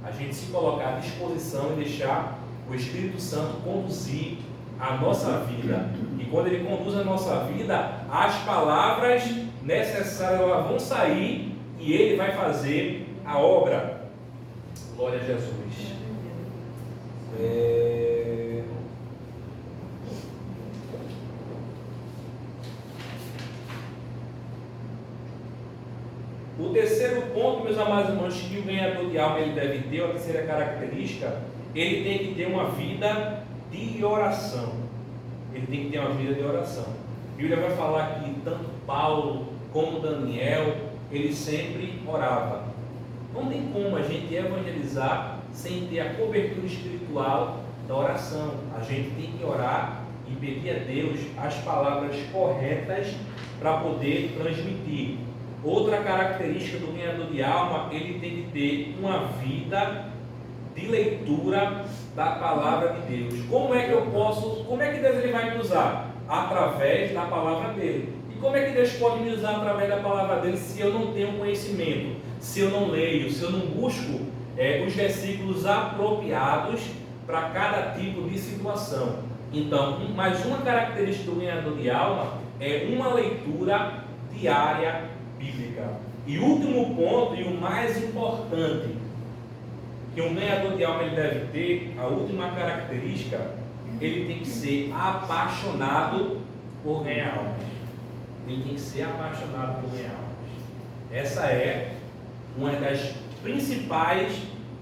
A gente se colocar à disposição e deixar o Espírito Santo conduzir a nossa vida. E quando ele conduz a nossa vida, as palavras necessárias vão sair e ele vai fazer a obra. Glória a Jesus. O terceiro ponto, meus amados irmãos, que o ganhador de alma ele deve ter, a terceira característica, ele tem que ter uma vida de oração. Ele tem que ter uma vida de oração. A Bíblia vai falar que tanto Paulo como Daniel, ele sempre orava. Não tem como a gente evangelizar sem ter a cobertura espiritual da oração. A gente tem que orar e pedir a Deus as palavras corretas para poder transmitir. Outra característica do ganhador de alma, ele tem que ter uma vida de leitura da palavra de Deus. Como é que Deus ele vai me usar? Através da palavra dele. E como é que Deus pode me usar através da palavra dele se eu não tenho conhecimento, se eu não leio, se eu não busco os versículos apropriados para cada tipo de situação? Então, mais uma característica do ganhador de alma é uma leitura diária bíblica. E último ponto, e o mais importante, que um ganhador de alma ele deve ter, a última característica, ele tem que ser apaixonado por ganhar almas. Ele tem que ser apaixonado por ganhar almas. Essa é uma das principais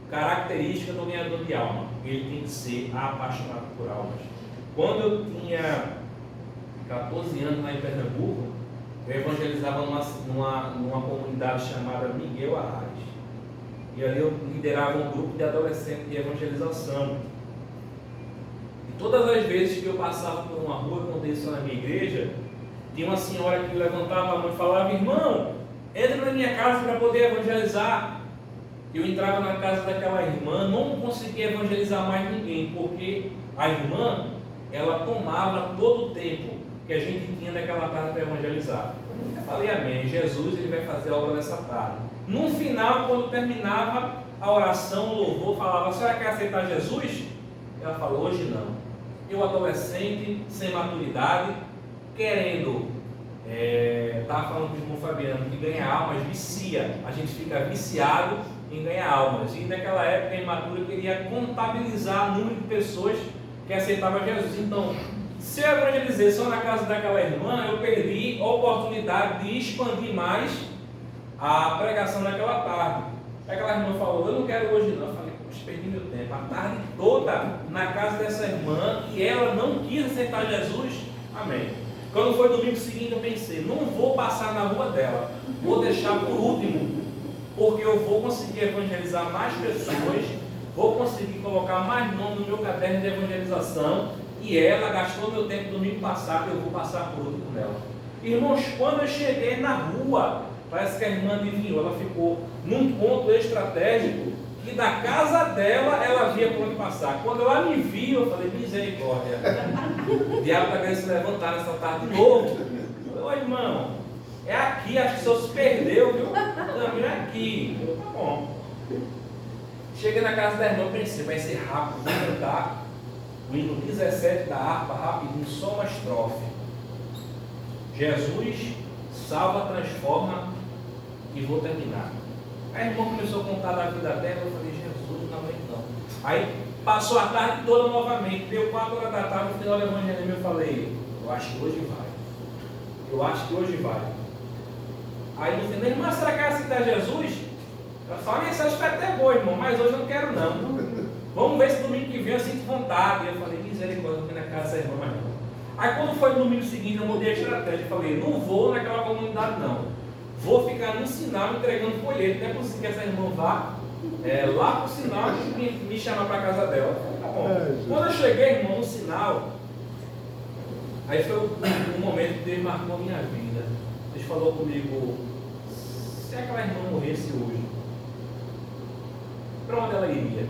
características do ganhador de alma. Ele tem que ser apaixonado por almas. Quando eu tinha 14 anos lá em Pernambuco, eu evangelizava numa comunidade chamada Miguel Arraes. E ali eu liderava um grupo de adolescentes de evangelização. E todas as vezes que eu passava por uma rua, eu contei isso na minha igreja, tinha uma senhora que levantava a mão e falava: irmão, entra na minha casa para poder evangelizar. Eu entrava na casa daquela irmã, não conseguia evangelizar mais ninguém, porque a irmã, ela tomava todo o tempo que a gente tinha naquela casa para evangelizar. Eu falei: amém, Jesus ele vai fazer a obra nessa tarde. No final, quando terminava a oração, o louvor falava: a senhora quer aceitar Jesus? Ela falou: hoje não. Eu, adolescente, sem maturidade, querendo, estava falando com o irmão Fabiano, que ganha almas vicia. A gente fica viciado em ganhar almas. E naquela época, imaturo, eu queria contabilizar o número de pessoas que aceitavam Jesus. Então, se eu evangelizei só na casa daquela irmã, eu perdi a oportunidade de expandir mais a pregação naquela tarde. Aquela irmã falou: eu não quero hoje não. Eu falei: poxa, perdi meu tempo. A tarde toda na casa dessa irmã e ela não quis aceitar Jesus. Amém. Quando foi domingo seguinte, eu pensei: não vou passar na rua dela, vou deixar por último, porque eu vou conseguir evangelizar mais pessoas, vou conseguir colocar mais nome no meu caderno de evangelização. E ela gastou meu tempo domingo passado, eu vou passar por último nela. Irmãos, quando eu cheguei na rua, parece que a irmã adivinhou, ela ficou num ponto estratégico que da casa dela ela via por onde passar. Quando ela me viu, eu falei, misericórdia. O diabo está querendo se levantar nessa tarde de novo. Eu falei, ô irmão, é aqui, acho que o senhor se perdeu, viu? Não, é aqui. Eu, tá bom. Cheguei na casa da irmã, pensei, vai ser rápido, vou cantar o hino 17 da harpa, rapidinho, só uma estrofe. Jesus salva, transforma e vou terminar. A irmã começou a contar da vida dela, eu falei, Jesus, não aguento não. Aí passou a tarde toda novamente, deu 4 horas da tarde, no final do evangelho eu falei, eu acho que hoje vai. Eu acho que hoje vai. Aí no final, irmã, será que vai aceitar Jesus? Eu falei, essa aspecto é boa, irmão, mas hoje eu não quero não. Vamos ver se domingo que vem eu sinto vontade. E eu falei, misericórdia, eu fui na casa dessa irmã, mas não. Aí quando foi no domingo seguinte, eu mudei a estratégia. Eu falei, não vou naquela comunidade não. Vou ficar no sinal entregando folheto. Não é possível que essa irmã vá lá para o sinal e me chamar para a casa dela. Eu falei, tá bom. Quando eu cheguei, irmão, no sinal, aí foi o momento que Deus marcou a minha vida. Deus falou comigo, se aquela irmã morresse hoje, para onde ela iria?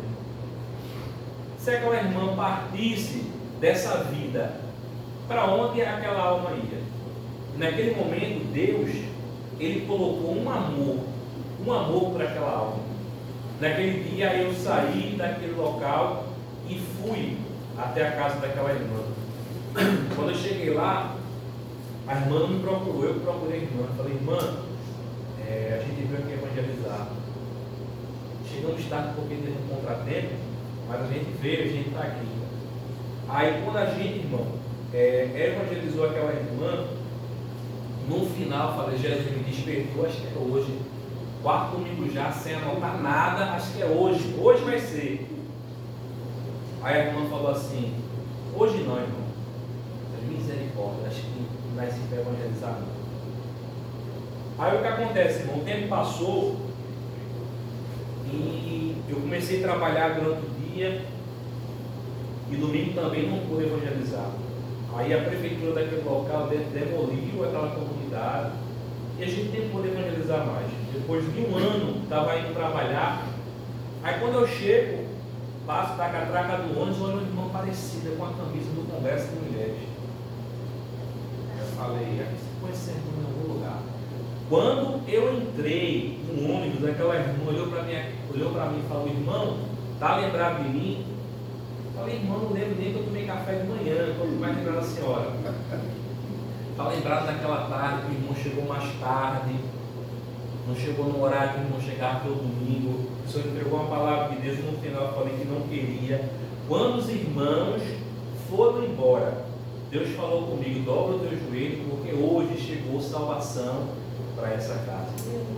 Se aquela irmã partisse dessa vida, para onde aquela alma ia? Naquele momento, Deus, Ele colocou um amor por aquela alma. Naquele dia eu saí daquele local e fui até a casa daquela irmã. Quando eu cheguei lá, a irmã não me procurou, eu procurei a irmã. Falei, irmã, a gente veio aqui evangelizar. Chegamos tarde porque teve um contratempo, mas a gente veio, a gente está aqui. Aí quando a gente, irmão, evangelizou aquela irmã, no final, falei, Jesus me despertou, acho que é hoje, 4 domingos já, sem anotar nada, acho que é hoje vai ser. Aí a irmã falou assim, hoje não, irmão, misericórdia, acho que não vai se evangelizar não. Aí o que acontece, irmão, o tempo passou e eu comecei a trabalhar durante o dia e domingo também não pude evangelizar. Aí a prefeitura daquele local demoliu aquela comunidade e a gente nem pôde evangelizar mais. Depois de um ano, estava indo trabalhar. Aí quando eu chego, passo da catraca do ônibus, olho uma irmã parecida com a camisa do Congresso de Mulheres. Eu falei, aqui você pode ser em algum lugar. Quando eu entrei no ônibus, aquela irmã olhou para mim e falou, irmão, está lembrado de mim? Eu falei, irmão, não lembro nem que eu tomei café de manhã, quando mais lembrar da senhora. Está lembrado daquela tarde que o irmão chegou mais tarde, não chegou no horário que o irmão chegava todo domingo, o senhor entregou uma palavra de Deus e no final eu falei que não queria. Quando os irmãos foram embora, Deus falou comigo, dobra o teu joelho, porque hoje chegou salvação para essa casa.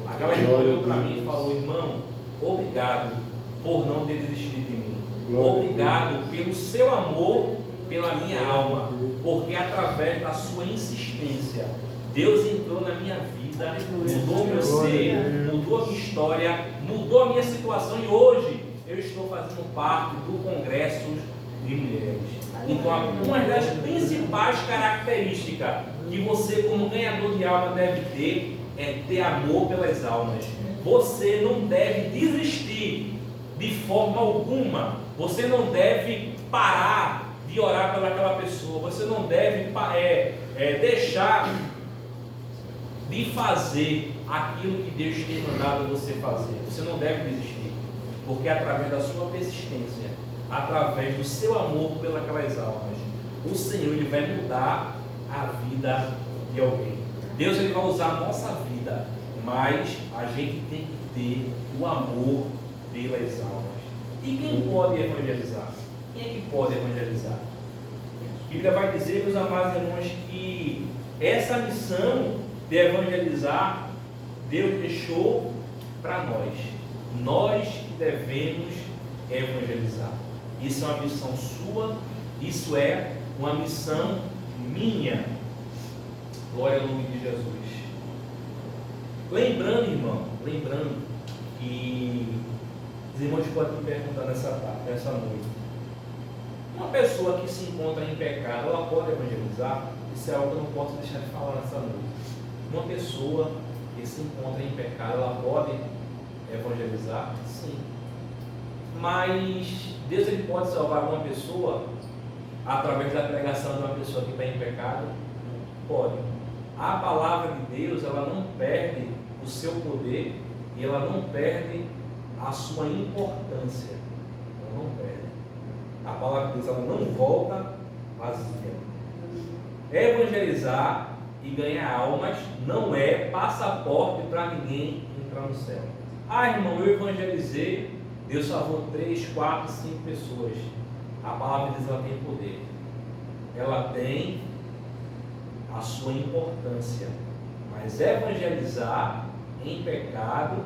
Aquela irmã olhou para mim e falou, irmão, obrigado por não ter desistido de mim. Obrigado pelo seu amor pela minha alma, porque através da sua insistência, Deus entrou na minha vida, mudou meu ser, mudou a minha história, mudou a minha situação e hoje eu estou fazendo parte do Congresso de Mulheres. Então, uma das principais características que você, como ganhador de alma, deve ter é ter amor pelas almas. Você não deve desistir de forma alguma. Você não deve parar de orar pelaquela pessoa. Você não deve deixar de fazer aquilo que Deus tem mandado você fazer. Você não deve desistir, porque através da sua persistência, através do seu amor pelas almas, o Senhor Ele vai mudar a vida de alguém. Deus Ele vai usar a nossa vida, mas a gente tem que ter o amor pelas almas. E quem pode evangelizar? Quem é que pode evangelizar? A Bíblia vai dizer, meus amados irmãos, que essa missão de evangelizar, Deus deixou para nós. Nós que devemos evangelizar. Isso é uma missão sua, isso é uma missão minha. Glória ao nome de Jesus. Lembrando, irmão, que os irmãos podem me perguntar nessa noite. Uma pessoa que se encontra em pecado, ela pode evangelizar? Isso é algo que eu não posso deixar de falar nessa noite. Uma pessoa que se encontra em pecado, ela pode evangelizar? Sim. Mas Deus ele pode salvar uma pessoa através da pregação de uma pessoa que está em pecado? Pode. A palavra de Deus, ela não perde o seu poder e ela não perde a sua importância. Ela não perde. A palavra de Deus, ela não volta vazia. Evangelizar e ganhar almas não é passaporte para ninguém entrar no céu. Ah, irmão, eu evangelizei, Deus salvou 3, 4, 5 pessoas. A palavra de Deus, ela tem poder. Ela tem a sua importância. Mas evangelizar em pecado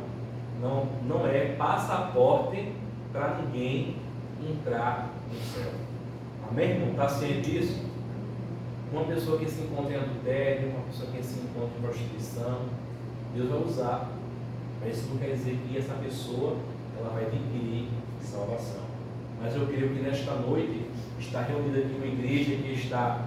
não é passaporte para ninguém entrar no céu. Amém, irmão? Está ciente disso? Uma pessoa que se encontra em adultério, uma pessoa que se encontra em prostituição, Deus vai usar. Mas isso não quer dizer que essa pessoa ela vai adquirir salvação. Mas eu creio que nesta noite está reunida aqui uma igreja que está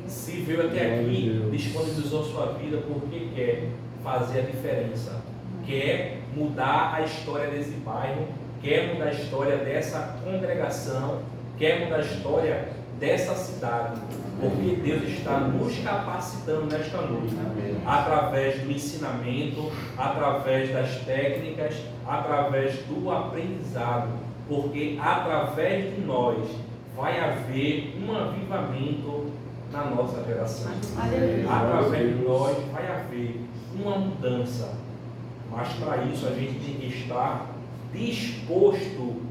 se veio até aqui, disponibilizou sua vida porque quer fazer a diferença, quer mudar a história desse bairro, quer mudar a história dessa congregação, quer mudar a história dessa cidade, porque Deus está nos capacitando nesta noite, através do ensinamento, através das técnicas, através do aprendizado, porque através de nós vai haver um avivamento na nossa geração. Através de nós vai haver uma mudança, mas para isso a gente tem que estar disposto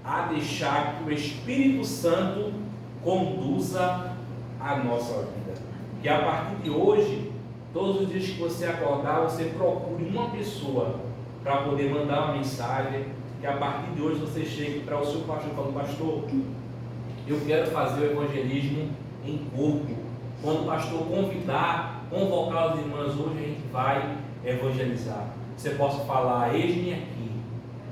a deixar que o Espírito Santo conduza a nossa vida. Que a partir de hoje, todos os dias que você acordar, você procure uma pessoa para poder mandar uma mensagem. Que a partir de hoje você chegue para o seu pastor e fale: pastor, eu quero fazer o evangelismo em corpo. Quando o pastor convocar as irmãs, hoje a gente vai evangelizar. Você possa falar: eis-me aqui,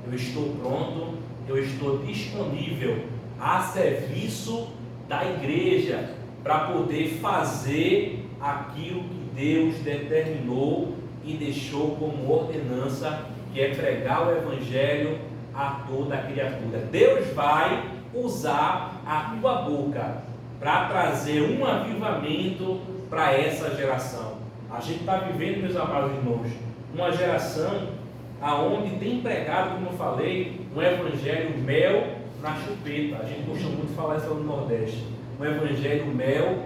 eu estou pronto, eu estou disponível a serviço da igreja para poder fazer aquilo que Deus determinou e deixou como ordenança, que é pregar o evangelho a toda criatura. Deus vai usar a tua boca para trazer um avivamento para essa geração. A gente está vivendo, meus amados irmãos, uma geração aonde tem pregado, como eu falei, um evangelho mel na chupeta. A gente gosta muito de falar isso no Nordeste. Um evangelho mel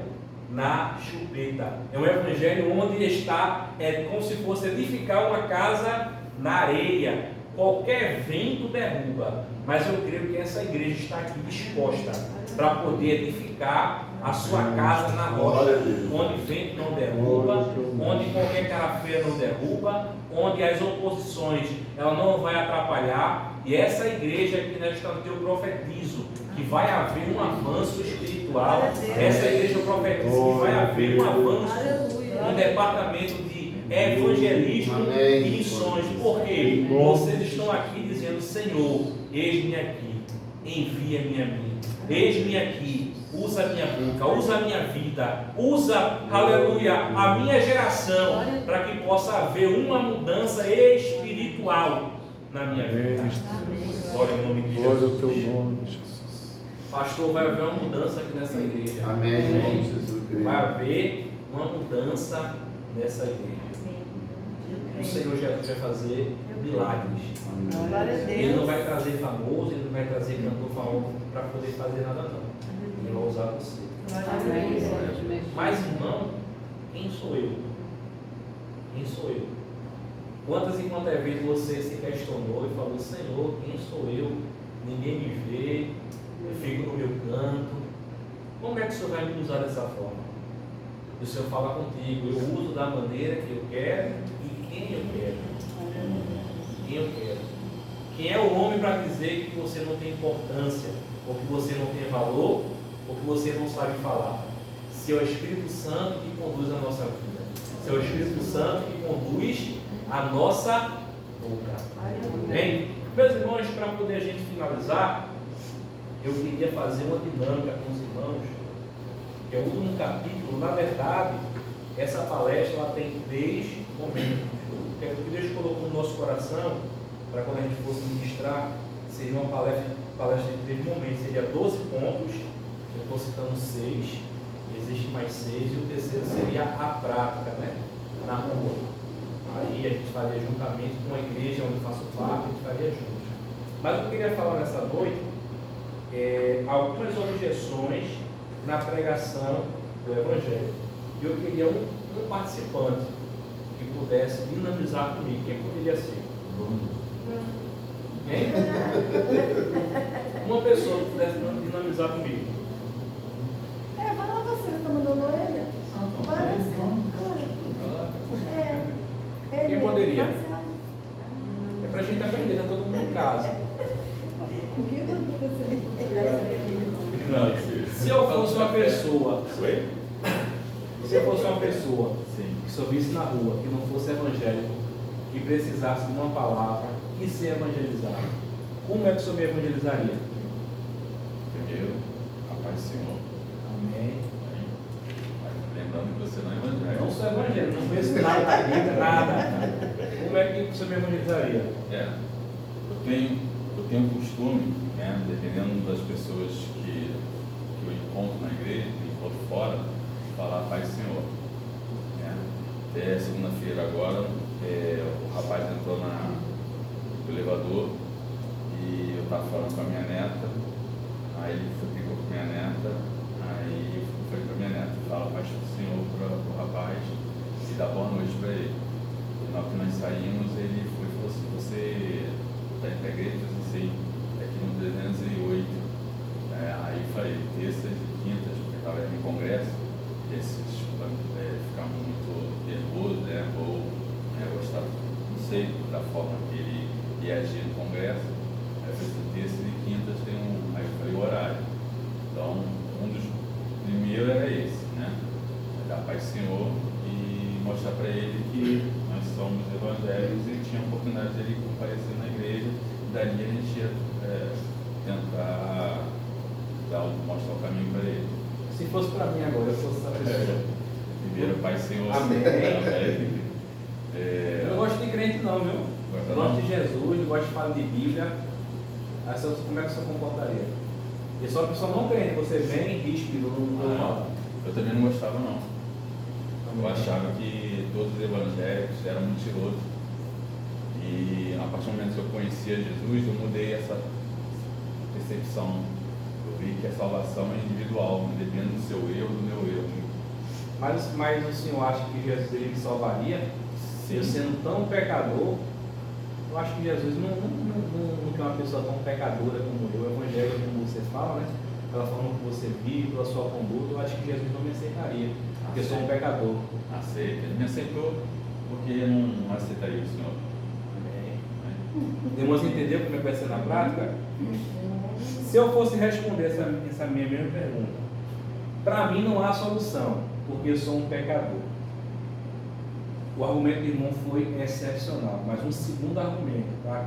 na chupeta. É um evangelho onde está, como se fosse edificar uma casa na areia. Qualquer vento derruba. Mas eu creio que essa igreja está aqui disposta para poder edificar a sua casa na rocha, onde vento não derruba, onde qualquer carafeira não derruba, onde as oposições ela não vai atrapalhar. E essa igreja que nesta noite eu profetizo que vai haver um avanço espiritual. Essa igreja eu profetizo que vai haver um avanço no departamento de evangelismo e missões. Porque vocês estão aqui dizendo: Senhor, eis-me aqui, envia-me a mim. Eis-me aqui, usa a minha boca, usa a minha vida, usa, aleluia, a minha geração, para que possa haver uma mudança espiritual na minha vida. Glória ao nome de Jesus. Pastor, vai haver uma mudança aqui nessa igreja. Amém. Vai haver uma mudança nessa igreja. O Senhor Jesus vai fazer milagres. Ele não vai trazer famoso, ele não vai trazer cantor famoso para poder fazer nada, não. Ele vai usar você. Mas, irmão, quem sou eu? Quem sou eu? Quantas e quantas vezes você se questionou e falou: Senhor, quem sou eu? Ninguém me vê, eu fico no meu canto. Como é que o Senhor vai me usar dessa forma? E o Senhor fala contigo: eu uso da maneira que eu quero e quem eu quero. Quem eu quero. Quem é o homem para dizer que você não tem importância, ou que você não tem valor, ou que você não sabe falar? Se é o Espírito Santo que conduz a nossa vida, se é o Espírito Santo que conduz a nossa boca. Bem, meus irmãos, para poder a gente finalizar, eu queria fazer uma dinâmica com os irmãos, que é o último capítulo. Na verdade, essa palestra ela tem 3 momentos. O que Deus colocou no nosso coração, para quando a gente fosse ministrar, seria uma palestra de 3 momentos, seria 12 pontos, eu estou citando 6, existe mais 6, e o terceiro seria a prática, né? Na rua. Aí a gente faria juntamente com a igreja onde eu faço parte, a gente faria junto. Mas o que eu queria falar nessa noite é algumas objeções na pregação do Evangelho. E eu queria um participante que pudesse dinamizar comigo. Quem poderia ser? Quem? Uma pessoa que pudesse dinamizar comigo. Vai lá você, tá mandando ele? Vai você. Quem poderia? É pra gente aprender, tá todo mundo em casa. O que você? Se eu fosse uma pessoa, se eu fosse uma pessoa que só visse na rua, que não fosse evangélico, que precisasse de uma palavra e ser evangelizado, como é que o senhor me evangelizaria? Primeiro, a paz do Senhor. Amém. Lembrando que você não é evangélico. Não sou evangélico, não conheço nada da Bíblia, nada. Como é que o senhor me evangelizaria? Eu tenho costume, né, dependendo das pessoas que eu encontro na igreja, que encontro fora, falar paz do Senhor. Né? Até segunda-feira agora, o rapaz entrou no elevador e eu estava falando com a minha neta, aí ele ficou com a minha neta, aí eu falei com a minha neta, fala paz do Senhor para o rapaz e dá boa noite para ele. E na hora que nós saímos, ele foi e falou assim, você está indo para a igreja? Eu disse assim, aqui no 308. Aí eu falei, terças e quintas, porque estava em congresso, esses ficar muito nervoso, né? Ou gostar, não sei, da forma que ele ia agir no congresso. Aí eu falei, terças e quintas tem aí eu falei o horário. Então, um dos primeiros era esse, né? Dar paz ao Senhor e mostrar para ele que nós somos evangélicos e tinha a oportunidade de ele comparecer na igreja. Dali a gente ia tentar mostrar o caminho para ele. Se fosse para mim agora, eu fosse essa pessoa. Primeiro, Pai Senhor. Amém. Eu não Gosta gosto de crente não, viu? Eu gosto de Jesus, eu gosto de falar de Bíblia. Aí como é que você comportaria? E só a pessoa não crente, você vem e ríspido, não. Eu também não gostava não. Eu achava que todos os evangélicos eram mentirosos. E a partir do momento que eu conhecia Jesus, eu mudei essa percepção. Eu vi que a salvação é individual, não depende do seu eu, do meu eu. Mas o senhor acha que Jesus ele me salvaria? Eu sendo tão pecador, eu acho que Jesus não é uma pessoa tão pecadora como eu, evangélico como você fala, né? Pela forma que você vive, pela sua conduta, eu acho que Jesus não me aceitaria, porque eu sou um pecador. Aceita, ele me aceitou porque eu não aceitaria o Senhor. Podemos entender como é que vai ser na prática? Se eu fosse responder essa minha mesma pergunta, para mim não há solução, porque eu sou um pecador. O argumento do irmão foi excepcional, mas um segundo argumento, para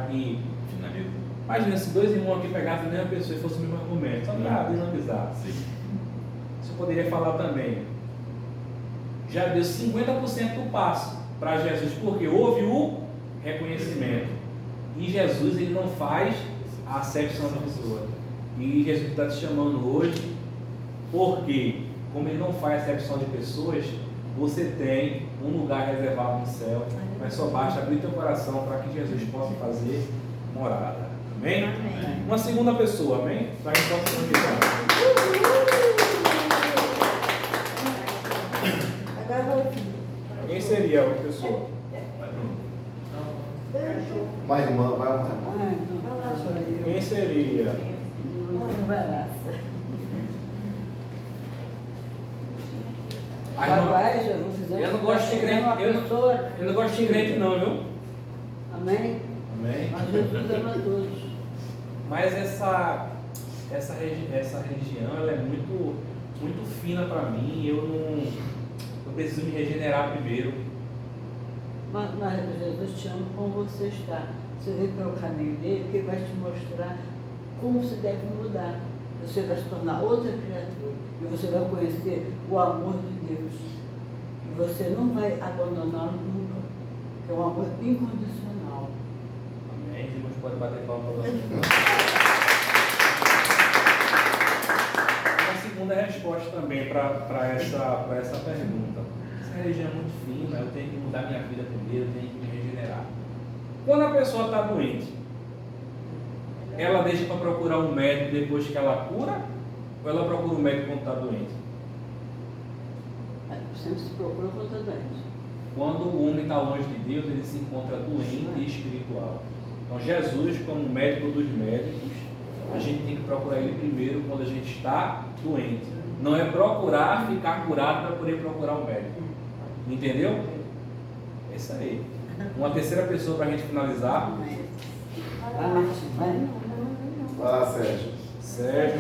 que Finaliza. imagina se 2 irmãos aqui pegassem a mesma pessoa e fosse o mesmo argumento, só para dinamizar. Sim. Você poderia falar também, já deu 50% do passo para Jesus, porque houve o reconhecimento. E Jesus ele não faz a acepção da pessoa. E Jesus está te chamando hoje, porque como ele não faz acepção de pessoas, você tem um lugar reservado no céu, mas só basta abrir teu coração para que Jesus possa fazer morada. Amém? Amém. Uma segunda pessoa, amém? Para que possa continuar. Agora vai. Quem seria a outra pessoa? Vai, irmã, vai, irmã. Quem seria? Eu não gosto de crente, eu não gosto de crente não, viu? Amém? Amém? Mas Jesus ama todos. Mas essa religião ela é muito fina para mim. Eu preciso me regenerar primeiro. Mas Jesus te ama como você está. Você vem pelo caminho dele, que ele vai te mostrar como se deve mudar. Você vai se tornar outra criatura. E você vai conhecer o amor de Deus. E você não vai abandoná-lo nunca. É um amor incondicional. Amém. Os irmãos podem bater palma para você. Uma segunda resposta também para essa pergunta. Essa religião é muito fina, eu tenho que mudar minha vida primeiro, eu tenho que me regenerar. Quando a pessoa está doente, ela deixa para procurar um médico depois que ela cura? Ou ela procura um médico quando está doente? Sempre se procura quando está doente. Quando o homem está longe de Deus, ele se encontra doente e espiritual. Então Jesus, como médico dos médicos, a gente tem que procurar ele primeiro quando a gente está doente. Não é procurar ficar curado para poder procurar o médico. Entendeu? É isso aí. Uma terceira pessoa para a gente finalizar. Vai, Martim, vai. Vai lá, Sérgio. Sérgio.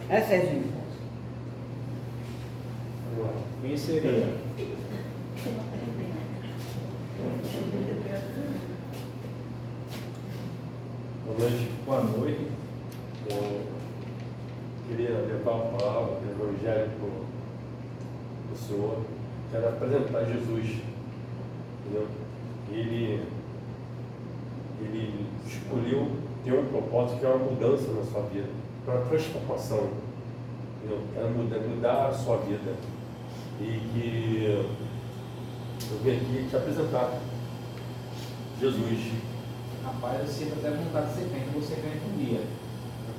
É, Serginho. Quem seria? Boa noite. Boa noite. Eu queria levar uma palavra do Evangelho para o Senhor. Quero apresentar Jesus. Entendeu? Ele escolheu ter um propósito que é uma mudança na sua vida, uma transformação. Entendeu? É mudar a sua vida. E que eu vim aqui te apresentar Jesus. Rapaz, eu sinto até vontade de ser crente, eu vou ser crente um dia.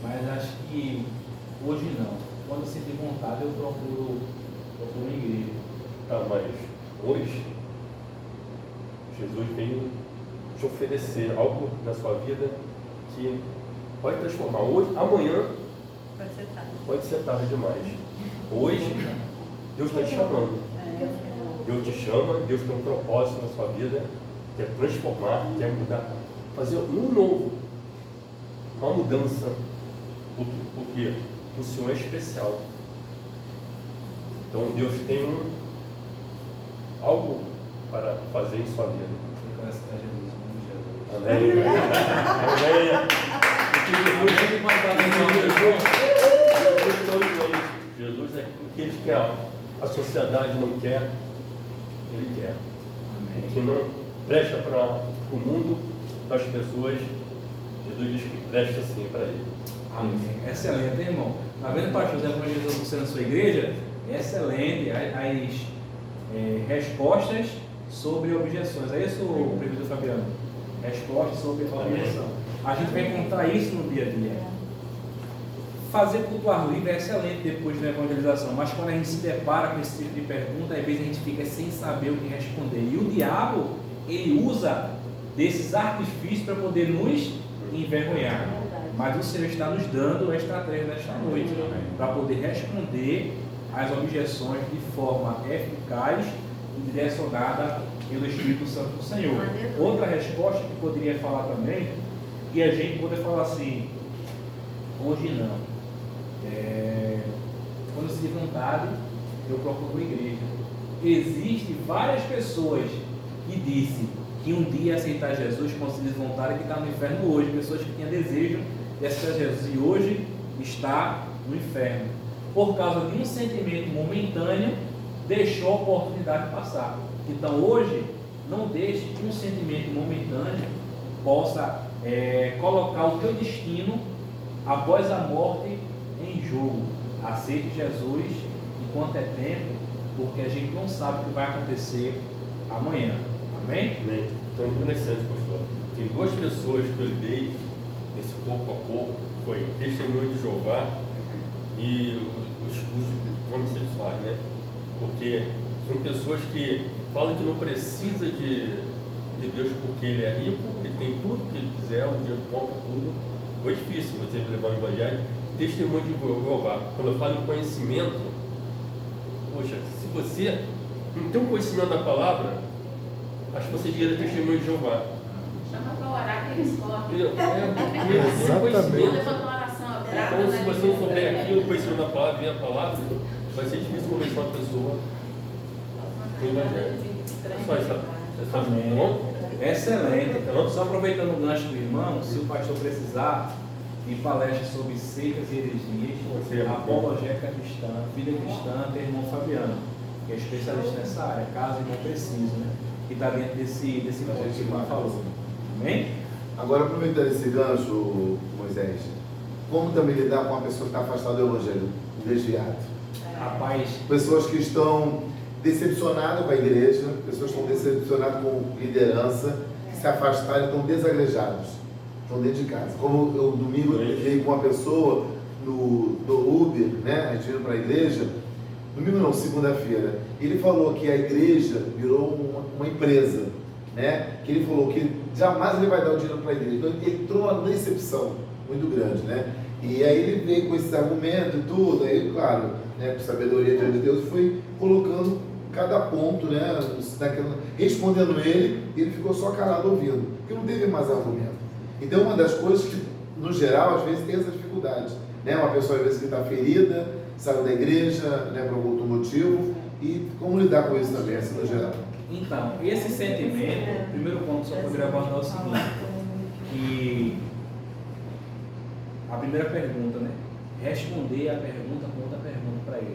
Mas acho que hoje não. Quando eu sentir vontade, eu procuro uma igreja. Tá, mas hoje Jesus veio te oferecer algo na sua vida que pode transformar. Hoje, amanhã pode ser tarde demais. Hoje Deus está te chamando. Deus te chama, Deus tem um propósito na sua vida, quer transformar, quer mudar, fazer um novo, uma mudança, porque o Senhor é especial. Então Deus tem algo para fazer em sua vida. Amém. Amém. Jesus é o que Ele quer. A sociedade não quer, Ele quer. O que não presta para o mundo, para as pessoas, Jesus diz que presta sim para Ele. Amém. Excelente, hein, irmão? Está vendo, pastor José, como Jesus você na sua igreja? Excelente as respostas sobre objeções. É isso, prefeito Fabiano? Respostas sobre objeção. A gente vai encontrar isso no dia a dia. Fazer culto ao ar livre é excelente depois da evangelização, mas quando a gente se depara com esse tipo de pergunta, às vezes a gente fica sem saber o que responder. E o diabo, ele usa desses artifícios para poder nos envergonhar. Mas o Senhor está nos dando a estratégia desta noite para poder responder às objeções de forma eficaz e direcionada pelo Espírito Santo do Senhor. Outra resposta que poderia falar também, e a gente poder falar assim, hoje não. Quando se tem vontade, eu procuro igreja. Existem várias pessoas que dizem que um dia ia aceitar Jesus quando se desmontaram e que está no inferno hoje. Pessoas que tinham desejo de aceitar Jesus e hoje está no inferno. Por causa de um sentimento momentâneo, deixou a oportunidade passar. Então hoje, não deixe que um sentimento momentâneo possa colocar o teu destino após a morte em jogo. Aceite Jesus enquanto é tempo, porque a gente não sabe o que vai acontecer amanhã. Amém? Amém. Então, interessante, pastor. Tem duas pessoas que eu lidei nesse corpo a corpo, foi testemunho de Jeová e os homossexuais, né? Porque são pessoas que falam que não precisa de Deus porque Ele é rico, Ele tem tudo que Ele quiser, um dia compra tudo. Foi difícil você levar o evangelho. Testemunho de Jeová. Quando eu falo em conhecimento, poxa, se você não tem um conhecimento da palavra, acho que você devia ter testemunho de Jeová. Chama para orar que eles correm. Exatamente. Levanta uma oração, Então, se você não souber aquilo, o conhecimento da palavra, vem a palavra, vai ser difícil convencer uma pessoa com o evangelho. Só essa bom? Excelente. Então, só aproveitando o gancho do irmão, se o pastor precisar de palestra sobre secas e heresias, apologética cristã, vida cristã, tem irmão Fabiano. que é especialista nessa área, caso não precise, né? Que está dentro desse ponto que o irmão falou. Amém? Agora, aproveitando esse gancho, Moisés, como também lidar com uma pessoa que está afastada do Evangelho, desviado? Rapaz, Pessoas que estão decepcionadas com a igreja, pessoas que estão decepcionadas com liderança, que se afastaram e estão desagrejados, estão dentro de casa. Como eu domingo eu veio com uma pessoa no Uber, né? A gente indo para a igreja, domingo não, segunda-feira, ele falou que a igreja virou uma empresa, né? Que ele falou que jamais ele vai dar o dinheiro para a igreja. Então ele entrou uma decepção muito grande, né? E aí ele veio com esses argumentos e tudo, aí claro, né, com sabedoria de Deus, foi colocando cada ponto, né, respondendo ele, e ele ficou só calado ouvindo, porque não teve mais argumento. Então uma das coisas que, no geral, às vezes tem essa dificuldade, né? Uma pessoa às vezes que está ferida, saiu da igreja, né, por algum outro motivo, e como lidar com isso também, assim, no geral. então, esse sentimento, o primeiro ponto só para gravar é o seguinte, que a primeira pergunta, né? Responder a pergunta com outra pergunta para ele.